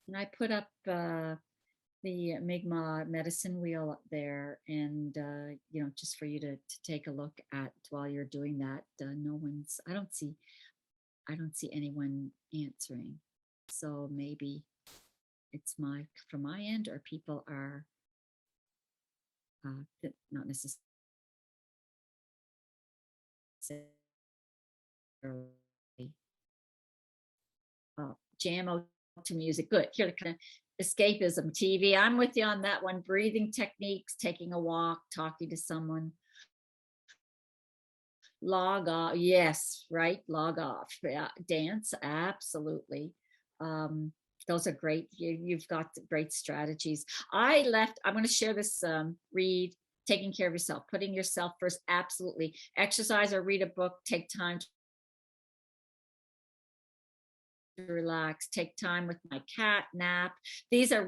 And I put up the Mi'kmaq medicine wheel up there, and just for you to take a look at while you're doing that. I don't see anyone answering. So maybe it's from my end, or people are not necessarily. Jam out to music. Good. Here, kind of escapism, TV. I'm with you on that one. Breathing techniques, taking a walk, talking to someone. Log off. Yes, right. Log off. Yeah. Dance. Absolutely. Those are great. You've got great strategies. I'm going to share this, read, taking care of yourself, putting yourself first. Absolutely. Exercise or read a book, take time to relax, take time with my cat, nap. These are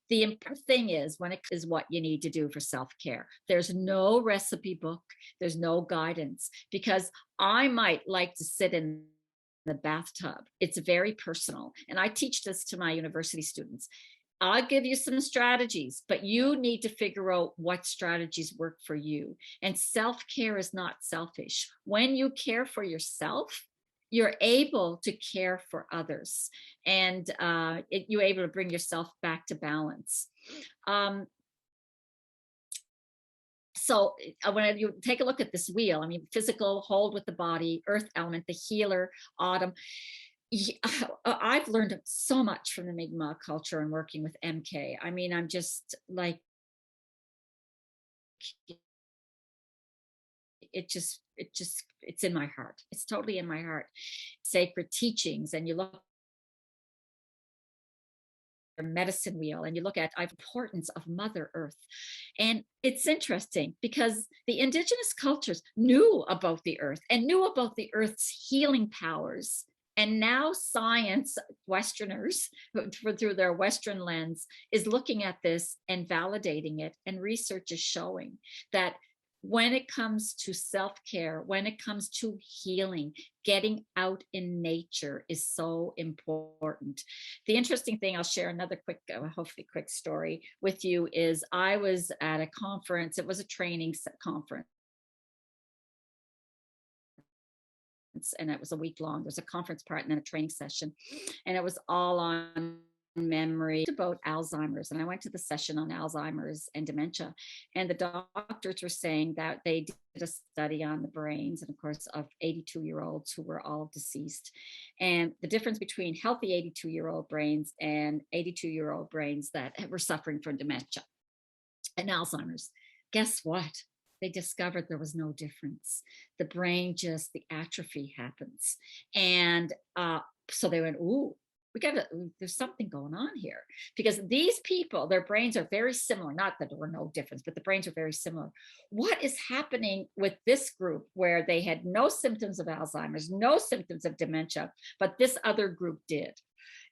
the important thing is what you need to do for self-care. There's no recipe book, there's no guidance, because I might like to sit in the bathtub. It's very personal. And I teach this to my university students. I'll give you some strategies, but you need to figure out what strategies work for you. And self-care is not selfish. When you care for yourself, you're able to care for others, and you're able to bring yourself back to balance. So when you take a look at this wheel, physical, hold with the body, earth element, the healer, autumn. I've learned so much from the Mi'kmaq culture and working with MK. I'm just like, it's in my heart. It's totally in my heart. Sacred teachings, and you look at medicine wheel, and you look at the importance of Mother Earth. And it's interesting because the indigenous cultures knew about the earth and knew about the earth's healing powers. And now science, Westerners, through their Western lens, is looking at this and validating it. And research is showing that when it comes to self-care, when it comes to healing, getting out in nature is so important. The interesting thing, I'll share another quick, hopefully quick story with you, is I was at a conference. It was a training conference, and it was a week long. There's a conference part and then a training session, and it was all on memory about Alzheimer's. And I went to the session on Alzheimer's and dementia, and the doctors were saying that they did a study on the brains, and of course, of 82-year-olds who were all deceased, and the difference between healthy 82-year-old brains and 82-year-old brains that were suffering from dementia and Alzheimer's. Guess what? They discovered there was no difference. The brain, just the atrophy happens. And so they went, ooh, there's something going on here, because these people, their brains are very similar. Not that there were no difference, but the brains are very similar. What is happening with this group where they had no symptoms of Alzheimer's, no symptoms of dementia, but this other group did?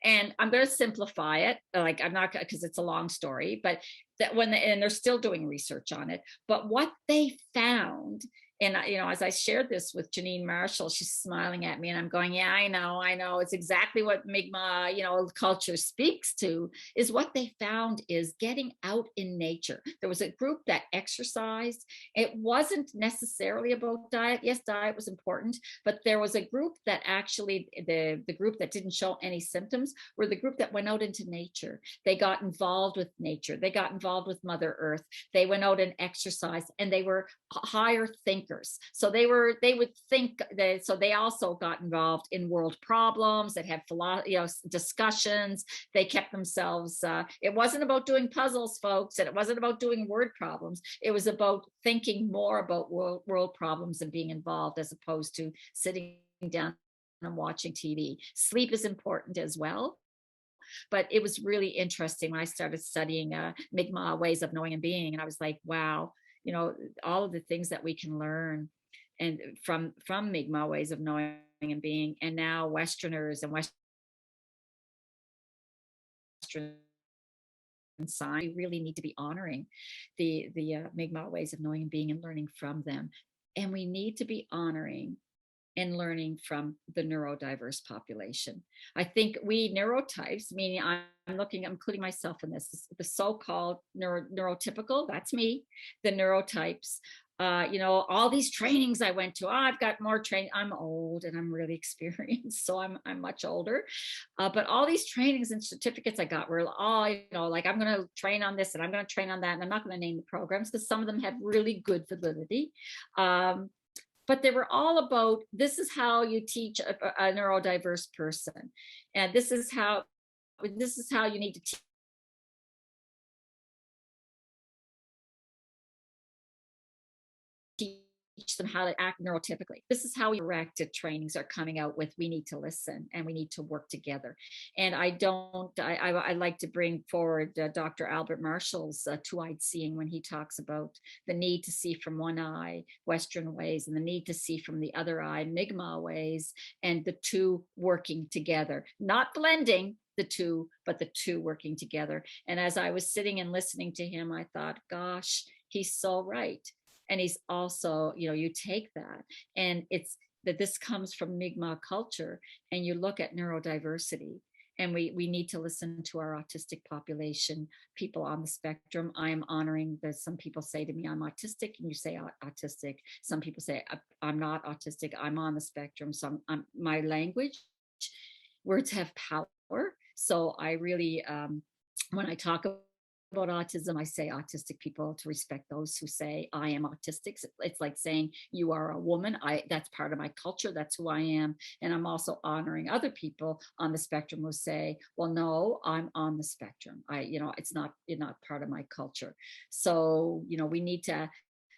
And I'm going to simplify it. Like, I'm not, because it's a long story, but that and they're still doing research on it. But what they found, and as I shared this with Janine Marshall, she's smiling at me, and I'm going, yeah, I know. It's exactly what Mi'kmaq, culture speaks to. Is what they found is getting out in nature. There was a group that exercised. It wasn't necessarily about diet. Yes, diet was important, but there was a group that actually, the group that didn't show any symptoms were the group that went out into nature. They got involved with nature. They got involved with Mother Earth. They went out and exercised, and they were higher thinkers. So they would think that, so they also got involved in world problems that had discussions. They kept themselves, it wasn't about doing puzzles, folks, and it wasn't about doing word problems. It was about thinking more about world problems and being involved, as opposed to sitting down and watching TV. Sleep is important as well. But it was really interesting when I started studying Mi'kmaq ways of knowing and being, and I was like, wow, all of the things that we can learn and from Mi'kmaq ways of knowing and being, and now Westerners and Western science, we really need to be honoring the Mi'kmaq ways of knowing and being and learning from them. And we need to be honoring and learning from the neurodiverse population. I think we neurotypes, meaning I'm including myself in this, the so-called neurotypical, that's me, the neurotypes, all these trainings I went to, I've got more training. I'm old and I'm really experienced, so I'm much older. But all these trainings and certificates I got were all, like, I'm going to train on this and I'm going to train on that. And I'm not going to name the programs because some of them have really good validity. But they were all about, this is how you teach a neurodiverse person. And this is how you need to teach them how to act neurotypically. This is how directed trainings are coming out with. We need to listen and we need to work together. And I like to bring forward Dr. Albert Marshall's two-eyed seeing, when he talks about the need to see from one eye, Western ways, and the need to see from the other eye, Mi'kmaq ways, and the two working together, not blending the two, but the two working together. And as I was sitting and listening to him, I thought, gosh, he's so right. And he's also, you take that, and it's that this comes from Mi'kmaq culture, and you look at neurodiversity, and we need to listen to our autistic population, people on the spectrum. I am honoring that some people say to me, I'm autistic, and you say autistic. Some people say, I'm not autistic, I'm on the spectrum. So my language, words have power. So I really, when I talk about autism, I say autistic people to respect those who say I am autistic. It's like saying you are a woman. That's part of my culture. That's who I am. And I'm also honoring other people on the spectrum who say, well, no, I'm on the spectrum. It's not part of my culture. So, we need to,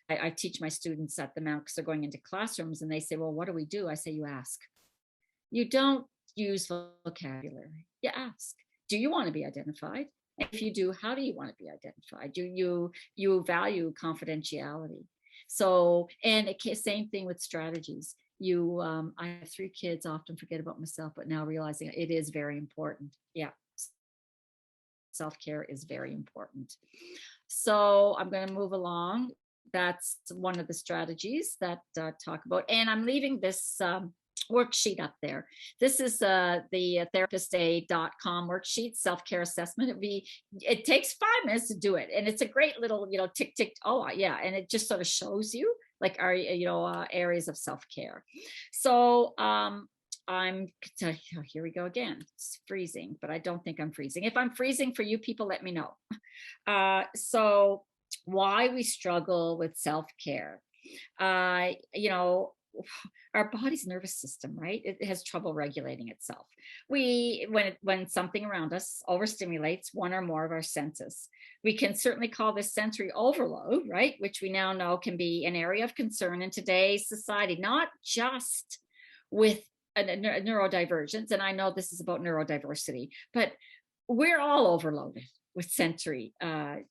I teach my students at the Mount because they're going into classrooms and they say, well, what do we do? I say, you ask. You don't use vocabulary. You ask. Do you want to be identified? If you do, how do you want to be identified? Do you value confidentiality? So, and same thing with strategies. I have 3 kids, often forget about myself, but now realizing it is very important. Yeah. Self-care is very important. So I'm going to move along. That's one of the strategies that talk about, and I'm leaving this worksheet up there. This is the therapistaid.com worksheet, self-care assessment. It takes 5 minutes to do it, and it's a great little tick tick. Oh yeah, and it just sort of shows you like our areas of self-care. So here we go again. It's freezing, but I don't think I'm freezing. If I'm freezing for you people, let me know. So why we struggle with self-care. Our body's nervous system, right? It has trouble regulating itself. When something around us overstimulates one or more of our senses, we can certainly call this sensory overload, right? Which we now know can be an area of concern in today's society, not just with neurodivergence, and I know this is about neurodiversity, but we're all overloaded with sensory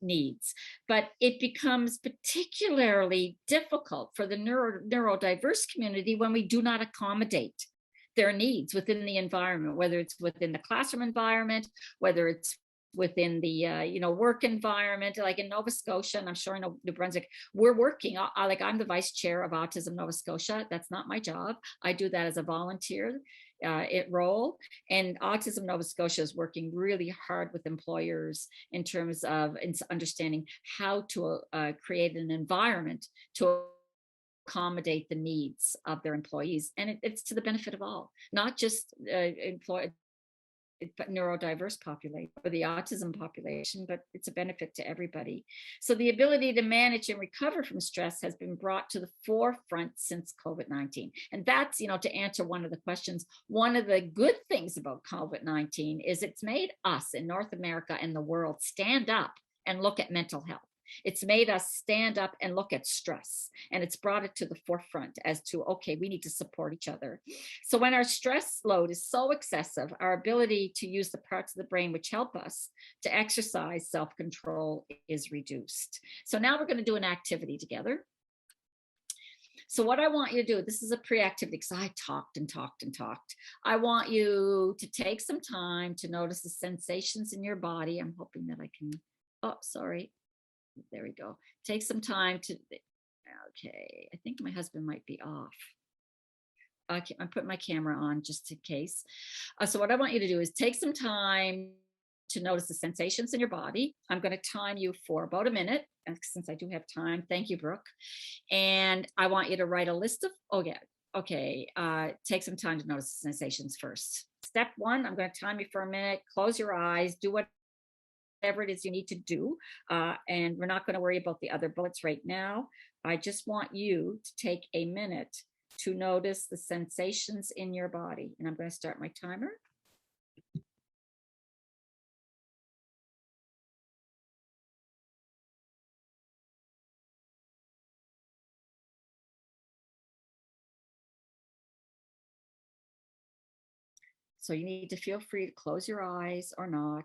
needs, but it becomes particularly difficult for the neurodiverse community when we do not accommodate their needs within the environment, whether it's within the classroom environment, whether it's within the work environment. Like in Nova Scotia, and I'm sure in New Brunswick, we're working, like I'm the vice chair of Autism Nova Scotia. That's not my job. I do that as a volunteer role, and Autism Nova Scotia is working really hard with employers in terms of understanding how to create an environment to accommodate the needs of their employees, and it's to the benefit of all, not just neurodiverse population or the autism population, but it's a benefit to everybody. So the ability to manage and recover from stress has been brought to the forefront since COVID-19. And that's, to answer one of the questions, one of the good things about COVID-19 is it's made us in North America and the world stand up and look at mental health. It's made us stand up and look at stress, and it's brought it to the forefront as to, okay, we need to support each other. So when our stress load is so excessive, our ability to use the parts of the brain which help us to exercise self-control is reduced. So now we're going to do an activity together. So what I want you to do, this is a pre-activity because I talked and talked and talked. I want you to take some time to notice the sensations in your body. I'm hoping that I can, oh, sorry. There we go. Take some time to, okay, I think my husband might be off. Okay, I'm putting my camera on just in case. So what I want you to do is take some time to notice the sensations in your body. I'm going to time you for about a minute, and since I do have time, thank you, Brooke. And I want you to write a list of, take some time to notice the sensations first. Step one, I'm going to time you for a minute. Close your eyes, do whatever it is you need to do. And we're not going to worry about the other bullets right now. I just want you to take a minute to notice the sensations in your body. And I'm going to start my timer. So you need to feel free to close your eyes or not,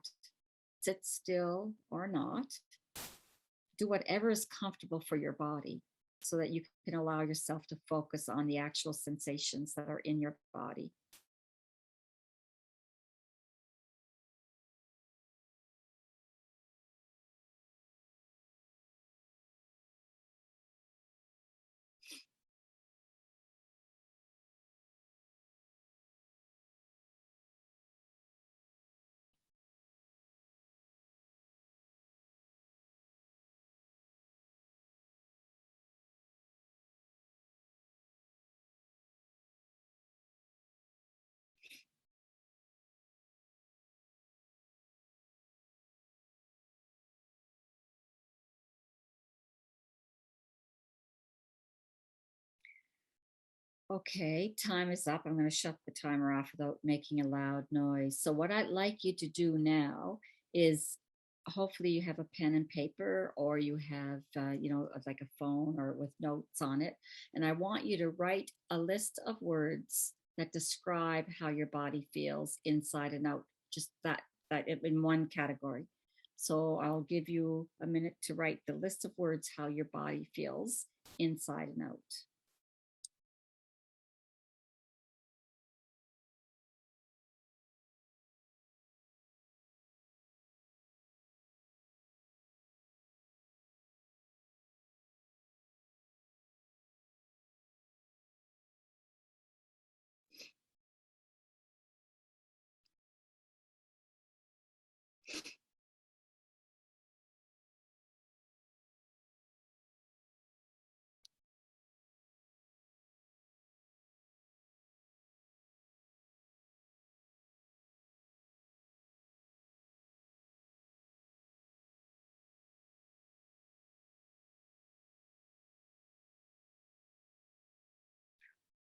sit still or not. Do whatever is comfortable for your body so that you can allow yourself to focus on the actual sensations that are in your body. Okay, time is up. I'm going to shut the timer off without making a loud noise. So what I'd like you to do now is, hopefully you have a pen and paper, or you have, like a phone or with notes on it. And I want you to write a list of words that describe how your body feels inside and out, just that in one category. So I'll give you a minute to write the list of words, how your body feels inside and out.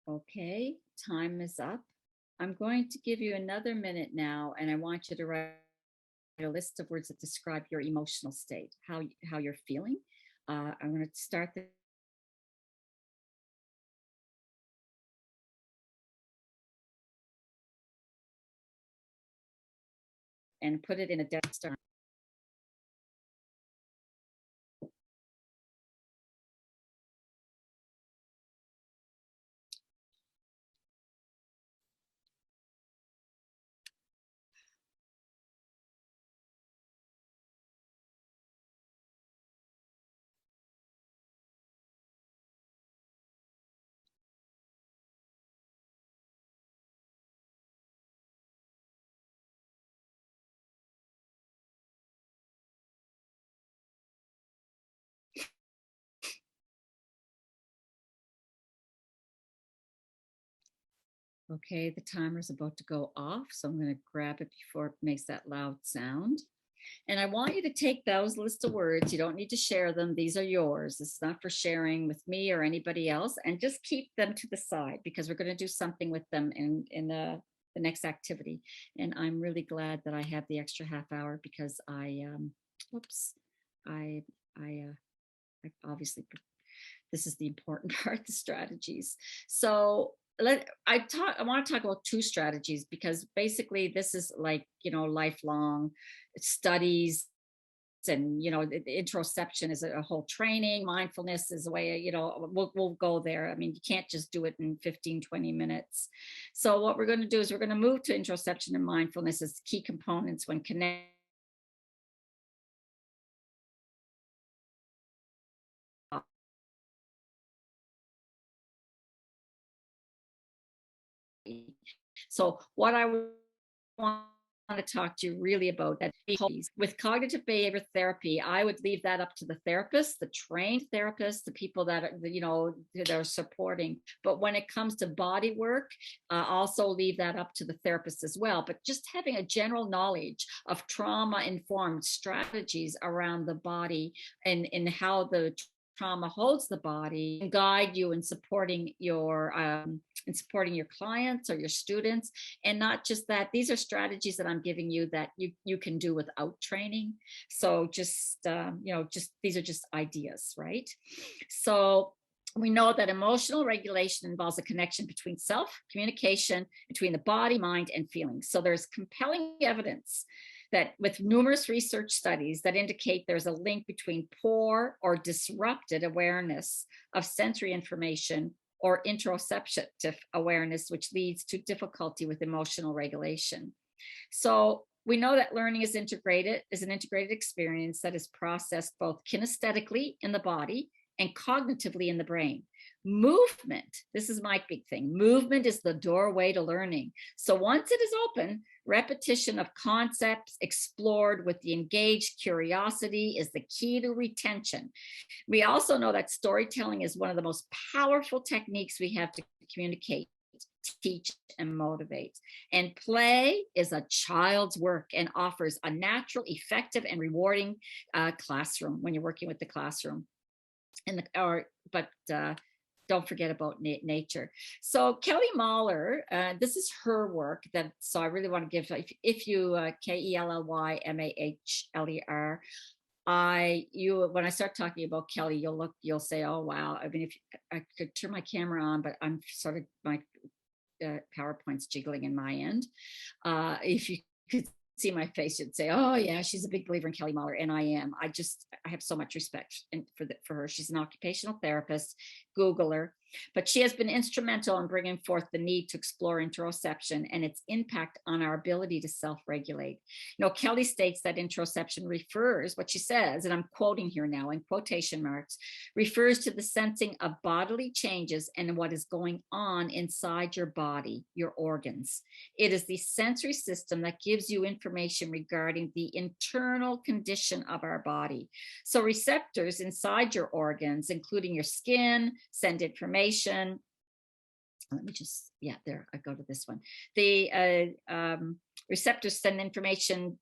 Okay, time is up. I'm going to give you another minute now, and I want you to write a list of words that describe your emotional state, how you're feeling. I'm going to start the and put it in a desktop. Okay, the timer's about to go off, so I'm going to grab it before it makes that loud sound. And I want you to take those list of words. You don't need to share them. These are yours. This is not for sharing with me or anybody else. And just keep them to the side because we're going to do something with them in the next activity. And I'm really glad that I have the extra half hour because I obviously, this is the important part, the strategies. So I want to talk about two strategies because basically this is like, lifelong studies, and the interoception is a whole training. Mindfulness is a way, we'll go there. I mean, you can't just do it in 15-20 minutes. So what we're going to do is we're going to move to interoception and mindfulness as key components when connected. So what I want to talk to you really about that with cognitive behavior therapy, I would leave that up to the therapist, the trained therapist, the people that are, that are supporting. But when it comes to body work, also leave that up to the therapist as well. But just having a general knowledge of trauma-informed strategies around the body and how the trauma holds the body and guide you in supporting your clients or your students. And not just that, these are strategies that I'm giving you that you can do without training. So just these are just ideas, right? So we know that emotional regulation involves a connection between self-communication, between the body, mind, and feelings. So there's compelling evidence that with numerous research studies that indicate there's a link between poor or disrupted awareness of sensory information or interoceptive awareness, which leads to difficulty with emotional regulation. So we know that learning is an integrated experience that is processed both kinesthetically in the body and cognitively in the brain. Movement, this is my big thing. Movement is the doorway to learning. So once it is open, repetition of concepts explored with the engaged curiosity is the key to retention. We also know that storytelling is one of the most powerful techniques we have to communicate, teach, and motivate. And play is a child's work and offers a natural, effective, and rewarding classroom when you're working with the classroom. Don't forget about nature. So Kelly Mahler, this is her work so I really want to give, if you, KELLYMAHLER, when I start talking about Kelly, you'll say, oh, wow. I mean, if I could turn my camera on, but I'm sort of, my PowerPoint's jiggling in my end. If you could see my face, you'd say, oh yeah, she's a big believer in Kelly Mahler. And I am. I have so much respect for her. She's an occupational therapist. Google her. But she has been instrumental in bringing forth the need to explore interoception and its impact on our ability to self-regulate. Kelly states that interoception refers, what she says, and I'm quoting here now in quotation marks, refers to the sensing of bodily changes and what is going on inside your body, your organs. It is the sensory system that gives you information regarding the internal condition of our body. So receptors inside your organs, including your skin, send information. Let me just, there, I go to this one. The receptors send information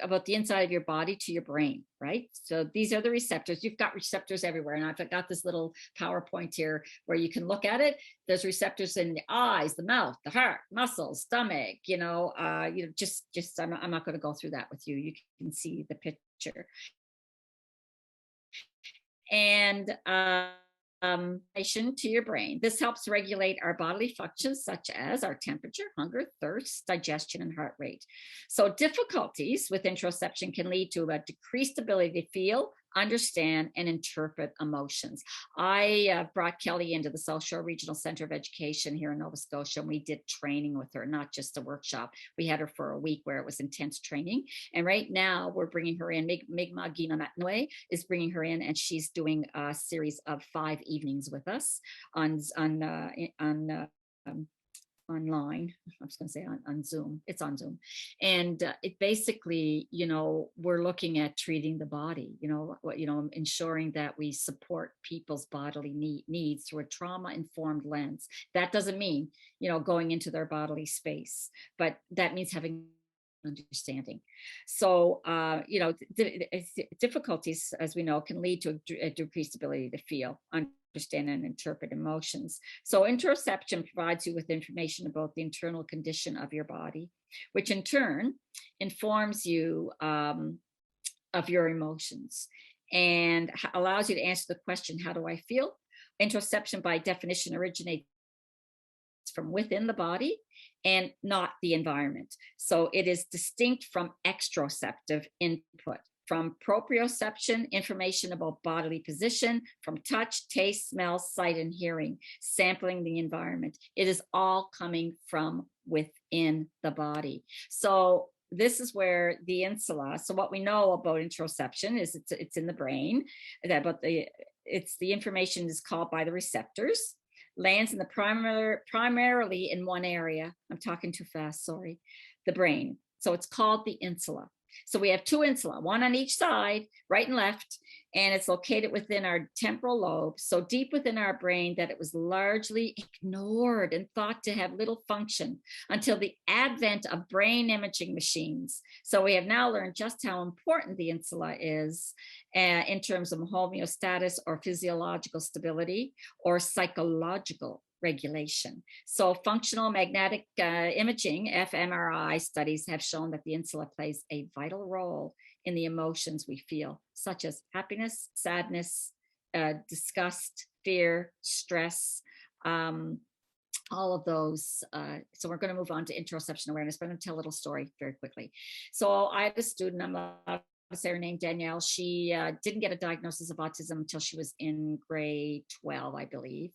about the inside of your body to your brain, right? So these are the receptors. You've got receptors everywhere. And I've got this little PowerPoint here where you can look at it. There's receptors in the eyes, the mouth, the heart, muscles, stomach, I'm not going to go through that with you. You can see the picture. And to your brain. This helps regulate our bodily functions such as our temperature, hunger, thirst, digestion, and heart rate. So difficulties with interoception can lead to a decreased ability to feel, understand, and interpret emotions. I brought Kelly into the South Shore Regional Center of Education here in Nova Scotia, and we did training with her, not just a workshop. We had her for a week where it was intense training. And right now we're bringing her in. Migma Gina Matnoe is bringing her in, and she's doing a series of 5 evenings with us online. I was going to say on Zoom. It's on Zoom. And it basically, we're looking at treating the body, ensuring that we support people's bodily needs through a trauma-informed lens. That doesn't mean, going into their bodily space, but that means having understanding. So, difficulties, as we know, can lead to a decreased ability to feel, understand, and interpret emotions. So interoception provides you with information about the internal condition of your body, which in turn informs you of your emotions and allows you to answer the question, how do I feel? Interoception, by definition, originates from within the body and not the environment. So it is distinct from exteroceptive input. From proprioception, information about bodily position, from touch, taste, smell, sight, and hearing, sampling the environment. It is all coming from within the body. So this is where the insula, so what we know about interoception is it's in the brain, but the information is called by the receptors, lands in the primarily in one area. I'm talking too fast, sorry, the brain. So it's called the insula. So we have 2 insula, one on each side, right and left, and it's located within our temporal lobe, so deep within our brain that it was largely ignored and thought to have little function until the advent of brain imaging machines. So we have now learned just how important the insula is in terms of homeostasis or physiological stability or psychological regulation. So functional magnetic imaging, fMRI studies have shown that the insula plays a vital role in the emotions we feel, such as happiness, sadness, disgust, fear, stress, all of those. So we're going to move on to interoception awareness, but I'm going to tell a little story very quickly. So I had a student, I'm allowed to say her name, Danielle. She didn't get a diagnosis of autism until she was in grade 12, I believe,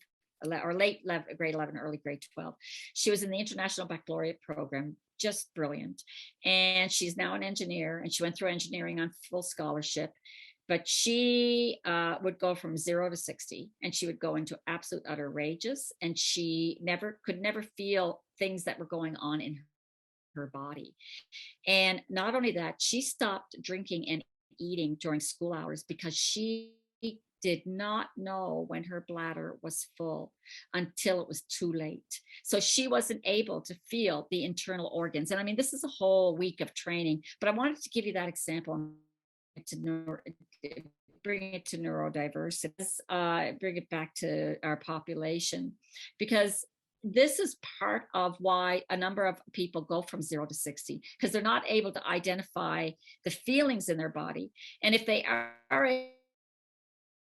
or late grade 11, early grade 12. She was in the International Baccalaureate program, just brilliant. And she's now an engineer, and she went through engineering on full scholarship. But she would go from 0 to 60, and she would go into absolute utter rages, and she could never feel things that were going on in her body. And not only that, she stopped drinking and eating during school hours because she did not know when her bladder was full until it was too late. So she wasn't able to feel the internal organs. And I mean, this is a whole week of training, but I wanted to give you that example to bring it to neurodiversity, bring it back to our population, because this is part of why a number of people go from 0 to 60, because they're not able to identify the feelings in their body. And if they are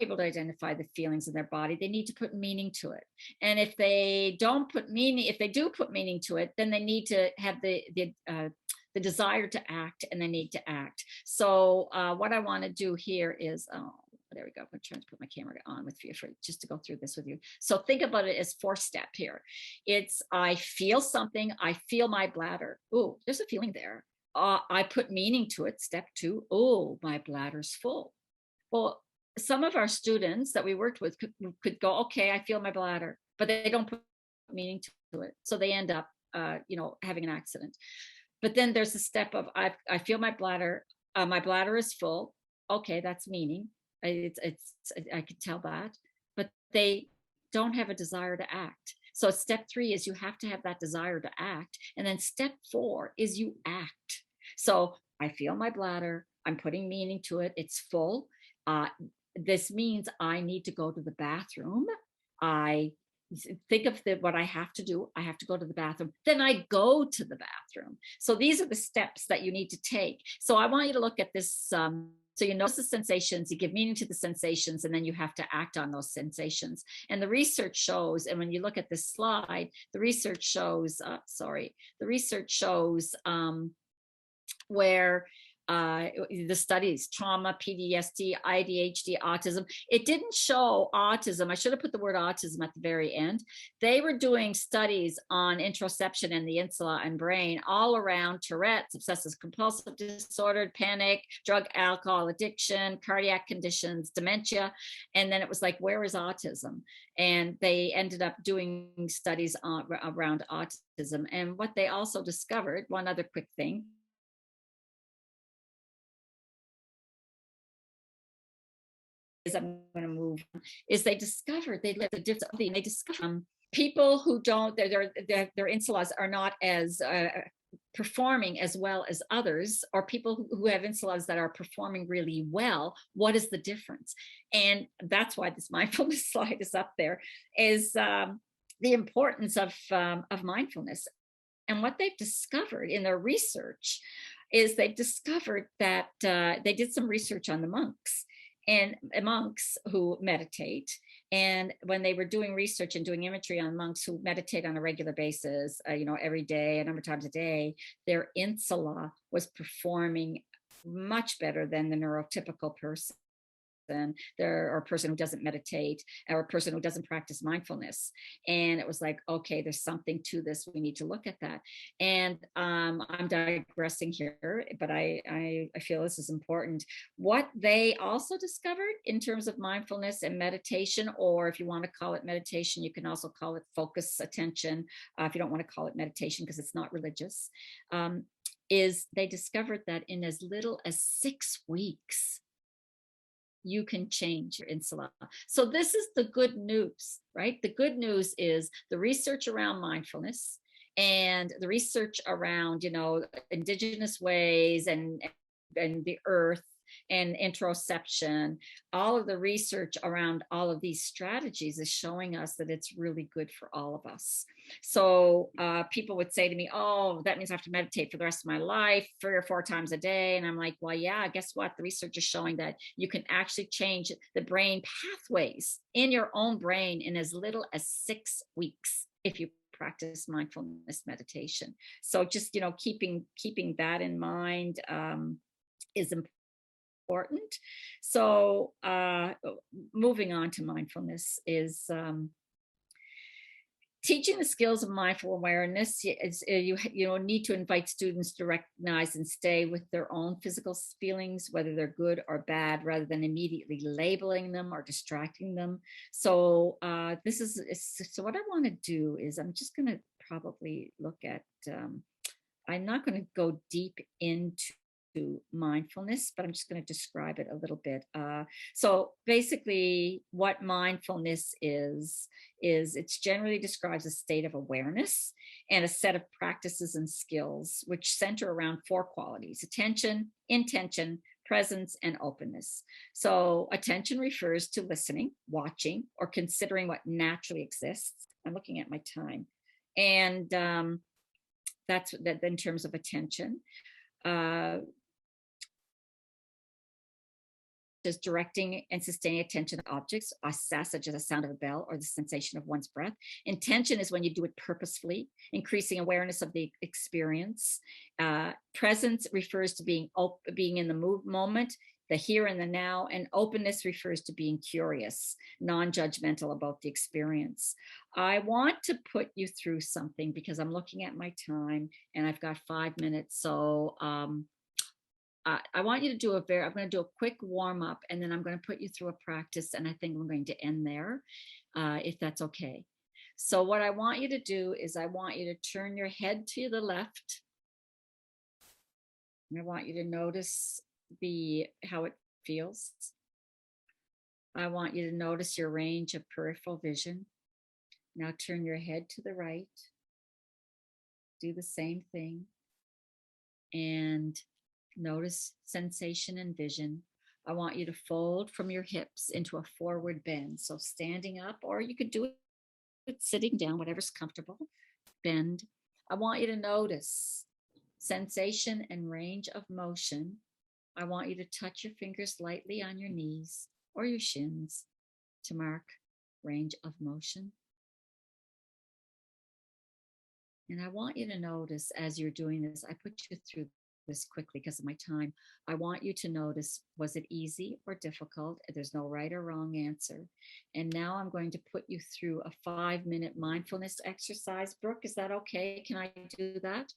able to identify the feelings in their body, they need to put meaning to it. And if they don't put meaning, if they do put meaning to it, then they need to have the desire to act, and they need to act. So what I want to do here is, there we go. I'm trying to put my camera on with you just to go through this with you. So think about it as 4-step here. It's, I feel something. I feel my bladder. Oh, there's a feeling there. I put meaning to it. Step 2. Oh, my bladder's full. Well, some of our students that we worked with could go, okay, I feel my bladder, but they don't put meaning to it. So they end up, having an accident. But then there's a step of, I feel my bladder is full. Okay, that's meaning. I could tell that, but they don't have a desire to act. So step 3 is you have to have that desire to act. And then step 4 is you act. So I feel my bladder, I'm putting meaning to it. It's full. This means I need to go to the bathroom. I think of what I have to do. I have to go to the bathroom. Then I go to the bathroom. So these are the steps that you need to take. So I want you to look at this So you notice the sensations, you give meaning to the sensations, and then you have to act on those sensations. And the research shows, and when you look at this slide, the research shows, where the studies, trauma, PTSD, ADHD, autism. It didn't show autism. I should have put the word autism at the very end. They were doing studies on interoception and the insula and brain all around Tourette's, obsessive compulsive disorder, panic, drug, alcohol addiction, cardiac conditions, dementia. And then it was like, where is autism? And they ended up doing studies around autism. And what they also discovered, one other quick thing, is I'm going to move on, is they discovered they let the difference. They discovered people who don't their insulas are not as performing as well as others, or people who have insulas that are performing really well. What is the difference? And that's why this mindfulness slide is up there, is the importance of mindfulness. And what they've discovered in their research is they've discovered that they did some research on the monks who meditate. And when they were doing research and doing imagery on monks who meditate on a regular basis, every day, a number of times a day, their insula was performing much better than the neurotypical person, or a person who doesn't meditate, or a person who doesn't practice mindfulness. And it was like, okay, there's something to this. We need to look at that. And I'm digressing here, but I feel this is important. What they also discovered in terms of mindfulness and meditation, or if you want to call it meditation, you can also call it focus attention. If you don't want to call it meditation because it's not religious, is they discovered that in as little as 6 weeks, you can change your insula. So this is the good news, right? The good news is the research around mindfulness and the research around, indigenous ways and the earth and interoception. All of the research around all of these strategies is showing us that it's really good for all of us. So people would say to me, oh, that means I have to meditate for the rest of my life 3 or 4 times a day. And I'm like, well, yeah, guess what? The research is showing that you can actually change the brain pathways in your own brain in as little as 6 weeks if you practice mindfulness meditation. So just, keeping that in mind is important. So moving on to mindfulness is teaching the skills of mindful awareness. You need to invite students to recognize and stay with their own physical feelings, whether they're good or bad, rather than immediately labeling them or distracting them. So so what I want to do is I'm just going to probably look at, I'm not going to go deep into mindfulness, but I'm just going to describe it a little bit. So basically what mindfulness is it's generally describes a state of awareness and a set of practices and skills which center around 4 qualities: attention, intention, presence, and openness. So attention refers to listening, watching, or considering what naturally exists. I'm looking at my time. And that's that in terms of attention. Is directing and sustaining attention to objects, such as the sound of a bell or the sensation of one's breath. Intention is when you do it purposefully, increasing awareness of the experience. Presence refers to being in the moment, the here and the now, and openness refers to being curious, non-judgmental about the experience. I want to put you through something because I'm looking at my time and I've got 5 minutes. So I want you to do I'm going to do a quick warm up, and then I'm going to put you through a practice, and I think we're going to end there, if that's okay. So what I want you to do is I want you to turn your head to the left. And I want you to notice how it feels. I want you to notice your range of peripheral vision. Now turn your head to the right. Do the same thing. And notice sensation and vision. I want you to fold from your hips into a forward bend. So standing up, or you could do it sitting down, whatever's comfortable. Bend. I want you to notice sensation and range of motion I want you to touch your fingers lightly on your knees or your shins to mark range of motion. And I want you to notice as you're doing this, I put you through this quickly because of my time. I want you to notice, was it easy or difficult? There's no right or wrong answer. And now I'm going to put you through a 5-minute mindfulness exercise. Brooke, is that okay? Can I do that?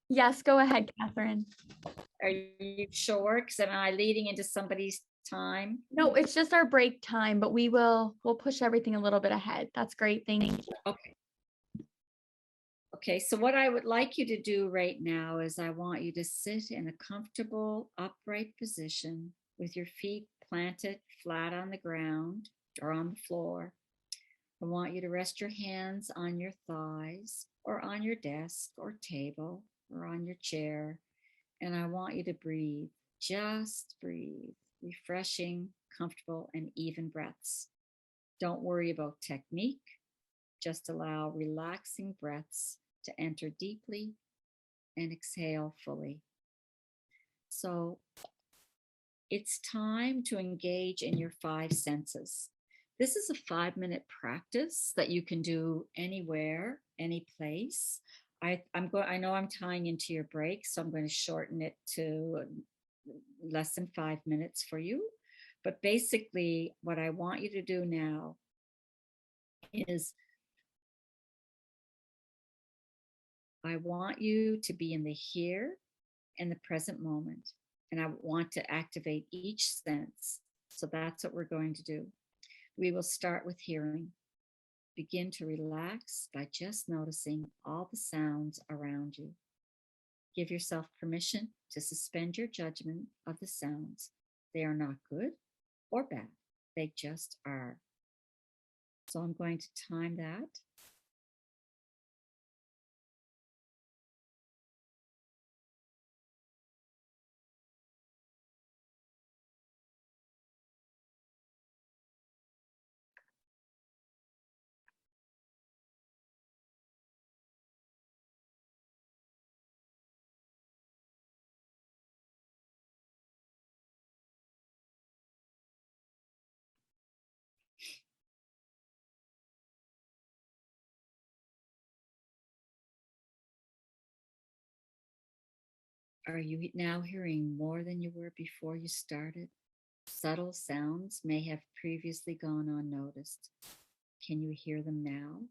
Yes, go ahead, Catherine. Are you sure? Because am I leading into somebody's time? No, it's just our break time, but we'll push everything a little bit ahead. That's great. Thank you. Okay. Okay, so what I would like you to do right now is I want you to sit in a comfortable upright position with your feet planted flat on the ground or on the floor. I want you to rest your hands on your thighs or on your desk or table or on your chair. And I want you to breathe, just breathe, refreshing, comfortable, and even breaths. Don't worry about technique, just allow relaxing breaths to enter deeply and exhale fully. So it's time to engage in your 5 senses. This is a 5-minute practice that you can do anywhere, any place. I know I'm tying into your break, so I'm going to shorten it to less than 5 minutes for you. But basically, what I want you to do now is I want you to be in the here and the present moment. And I want to activate each sense. So that's what we're going to do. We will start with hearing. Begin to relax by just noticing all the sounds around you. Give yourself permission to suspend your judgment of the sounds. They are not good or bad. They just are. So I'm going to time that. Are you now hearing more than you were before you started? Subtle sounds may have previously gone unnoticed. Can you hear them now?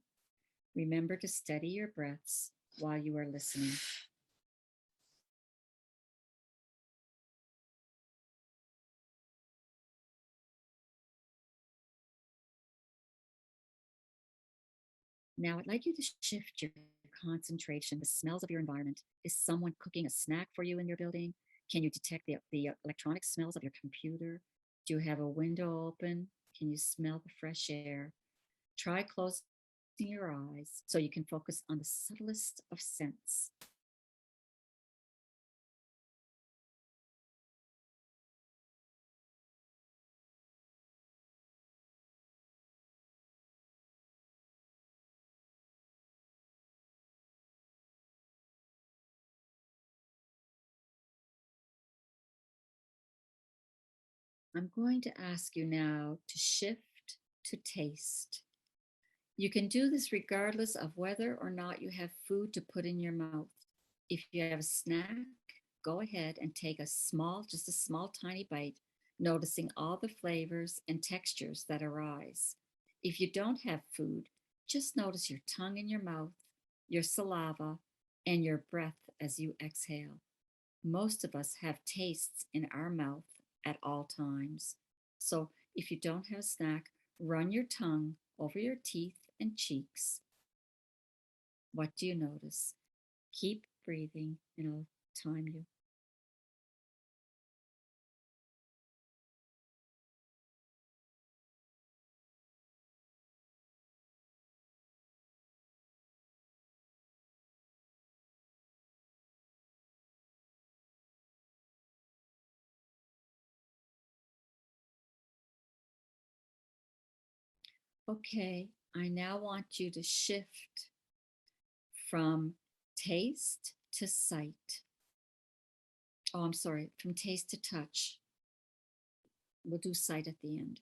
Remember to steady your breaths while you are listening. Now I'd like you to shift your concentration, the smells of your environment. Is someone cooking a snack for you in your building? Can you detect the electronic smells of your computer? Do you have a window open? Can you smell the fresh air? Try closing your eyes so you can focus on the subtlest of scents. I'm going to ask you now to shift to taste. You can do this regardless of whether or not you have food to put in your mouth. If you have a snack, go ahead and take just a small tiny bite, noticing all the flavors and textures that arise. If you don't have food, just notice your tongue in your mouth, your saliva, and your breath as you exhale. Most of us have tastes in our mouth at all times. So if you don't have a snack, run your tongue over your teeth and cheeks. What do you notice? Keep breathing and I'll time you. Okay, I now want you to shift from taste to sight. Oh, I'm sorry, from taste to touch. We'll do sight at the end.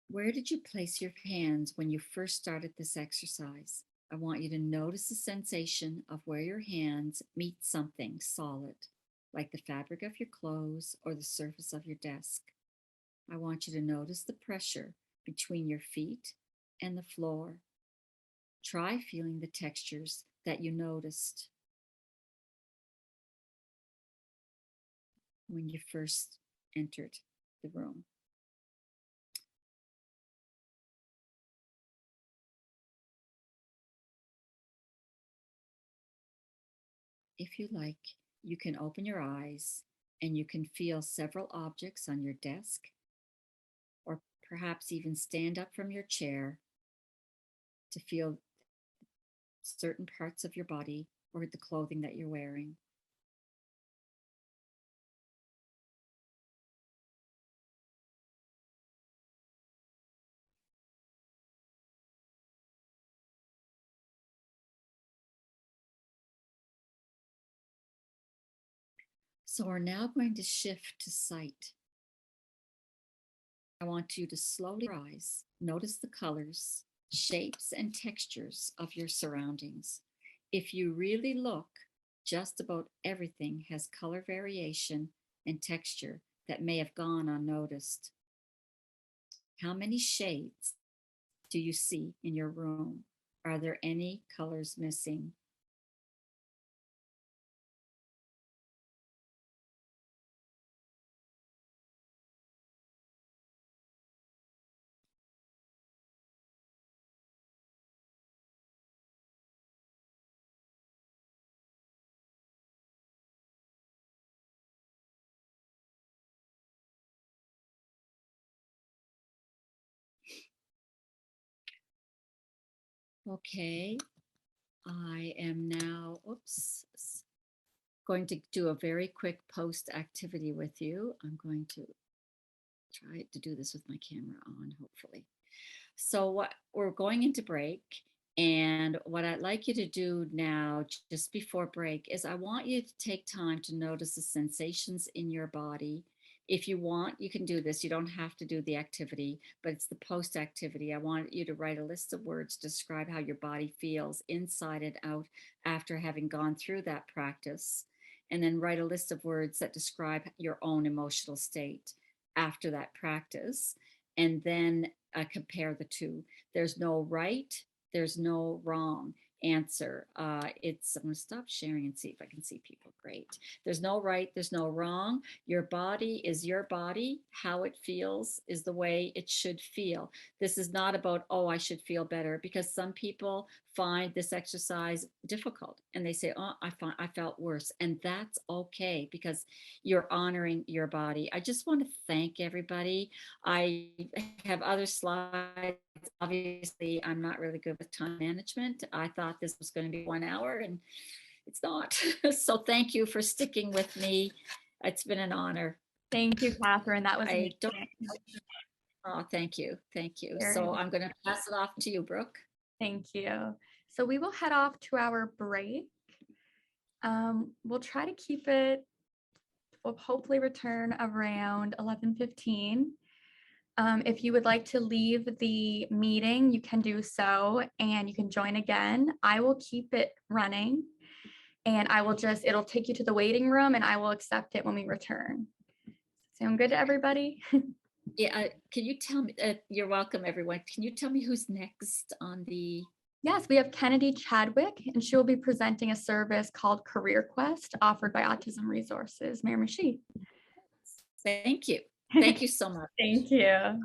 Where did you place your hands when you first started this exercise? I want you to notice the sensation of where your hands meet something solid, like the fabric of your clothes or the surface of your desk. I want you to notice the pressure between your feet and the floor. Try feeling the textures that you noticed when you first entered the room. If you like, you can open your eyes and you can feel several objects on your desk, or perhaps even stand up from your chair to feel certain parts of your body or the clothing that you're wearing. So we're now going to shift to sight. I want you to slowly rise. Notice the colors, shapes, and textures of your surroundings. If you really look, just about everything has color variation and texture that may have gone unnoticed. How many shades do you see in your room? Are there any colors missing? Okay, I am now, going to do a very quick post activity with you. I'm going to try to do this with my camera on, hopefully. So what we're going into break, and what I'd like you to do now, just before break, is I want you to take time to notice the sensations in your body. If you want, you can do this. You don't have to do the activity, but it's the post activity. I want you to write a list of words to describe how your body feels inside and out after having gone through that practice. And then write a list of words that describe your own emotional state after that practice. And then compare the two. There's no right, there's no wrong answer. I'm going to stop sharing and see if I can see people. Great. There's no right, there's no wrong. Your body is your body. How it feels is the way it should feel. This is not about, oh, I should feel better, because some people find this exercise difficult and they say, oh, I felt worse. And that's okay, because you're honoring your body. I just want to thank everybody. I have other slides. Obviously, I'm not really good with time management. I thought this was going to be 1 hour, and it's not. So thank you for sticking with me. It's been an honor. Thank you, Catherine. That was I don't. amazing. Oh, thank you. Thank you. Very So I'm going to pass it off to you, Brooke. Thank you. So we will head off to our break. We'll try to keep it, we'll hopefully return around 11:15. If you would like to leave the meeting, you can do so, and you can join again. I will keep it running, and it'll take you to the waiting room, and I will accept it when we return. Sound good to everybody? Yeah, can you tell me, you're welcome, everyone. Can you tell me who's next on the? Yes, we have Kennedy Chadwick, and she will be presenting a service called Career Quest offered by Autism Resources, Miramichi. Thank you. Thank you so much. Thank you.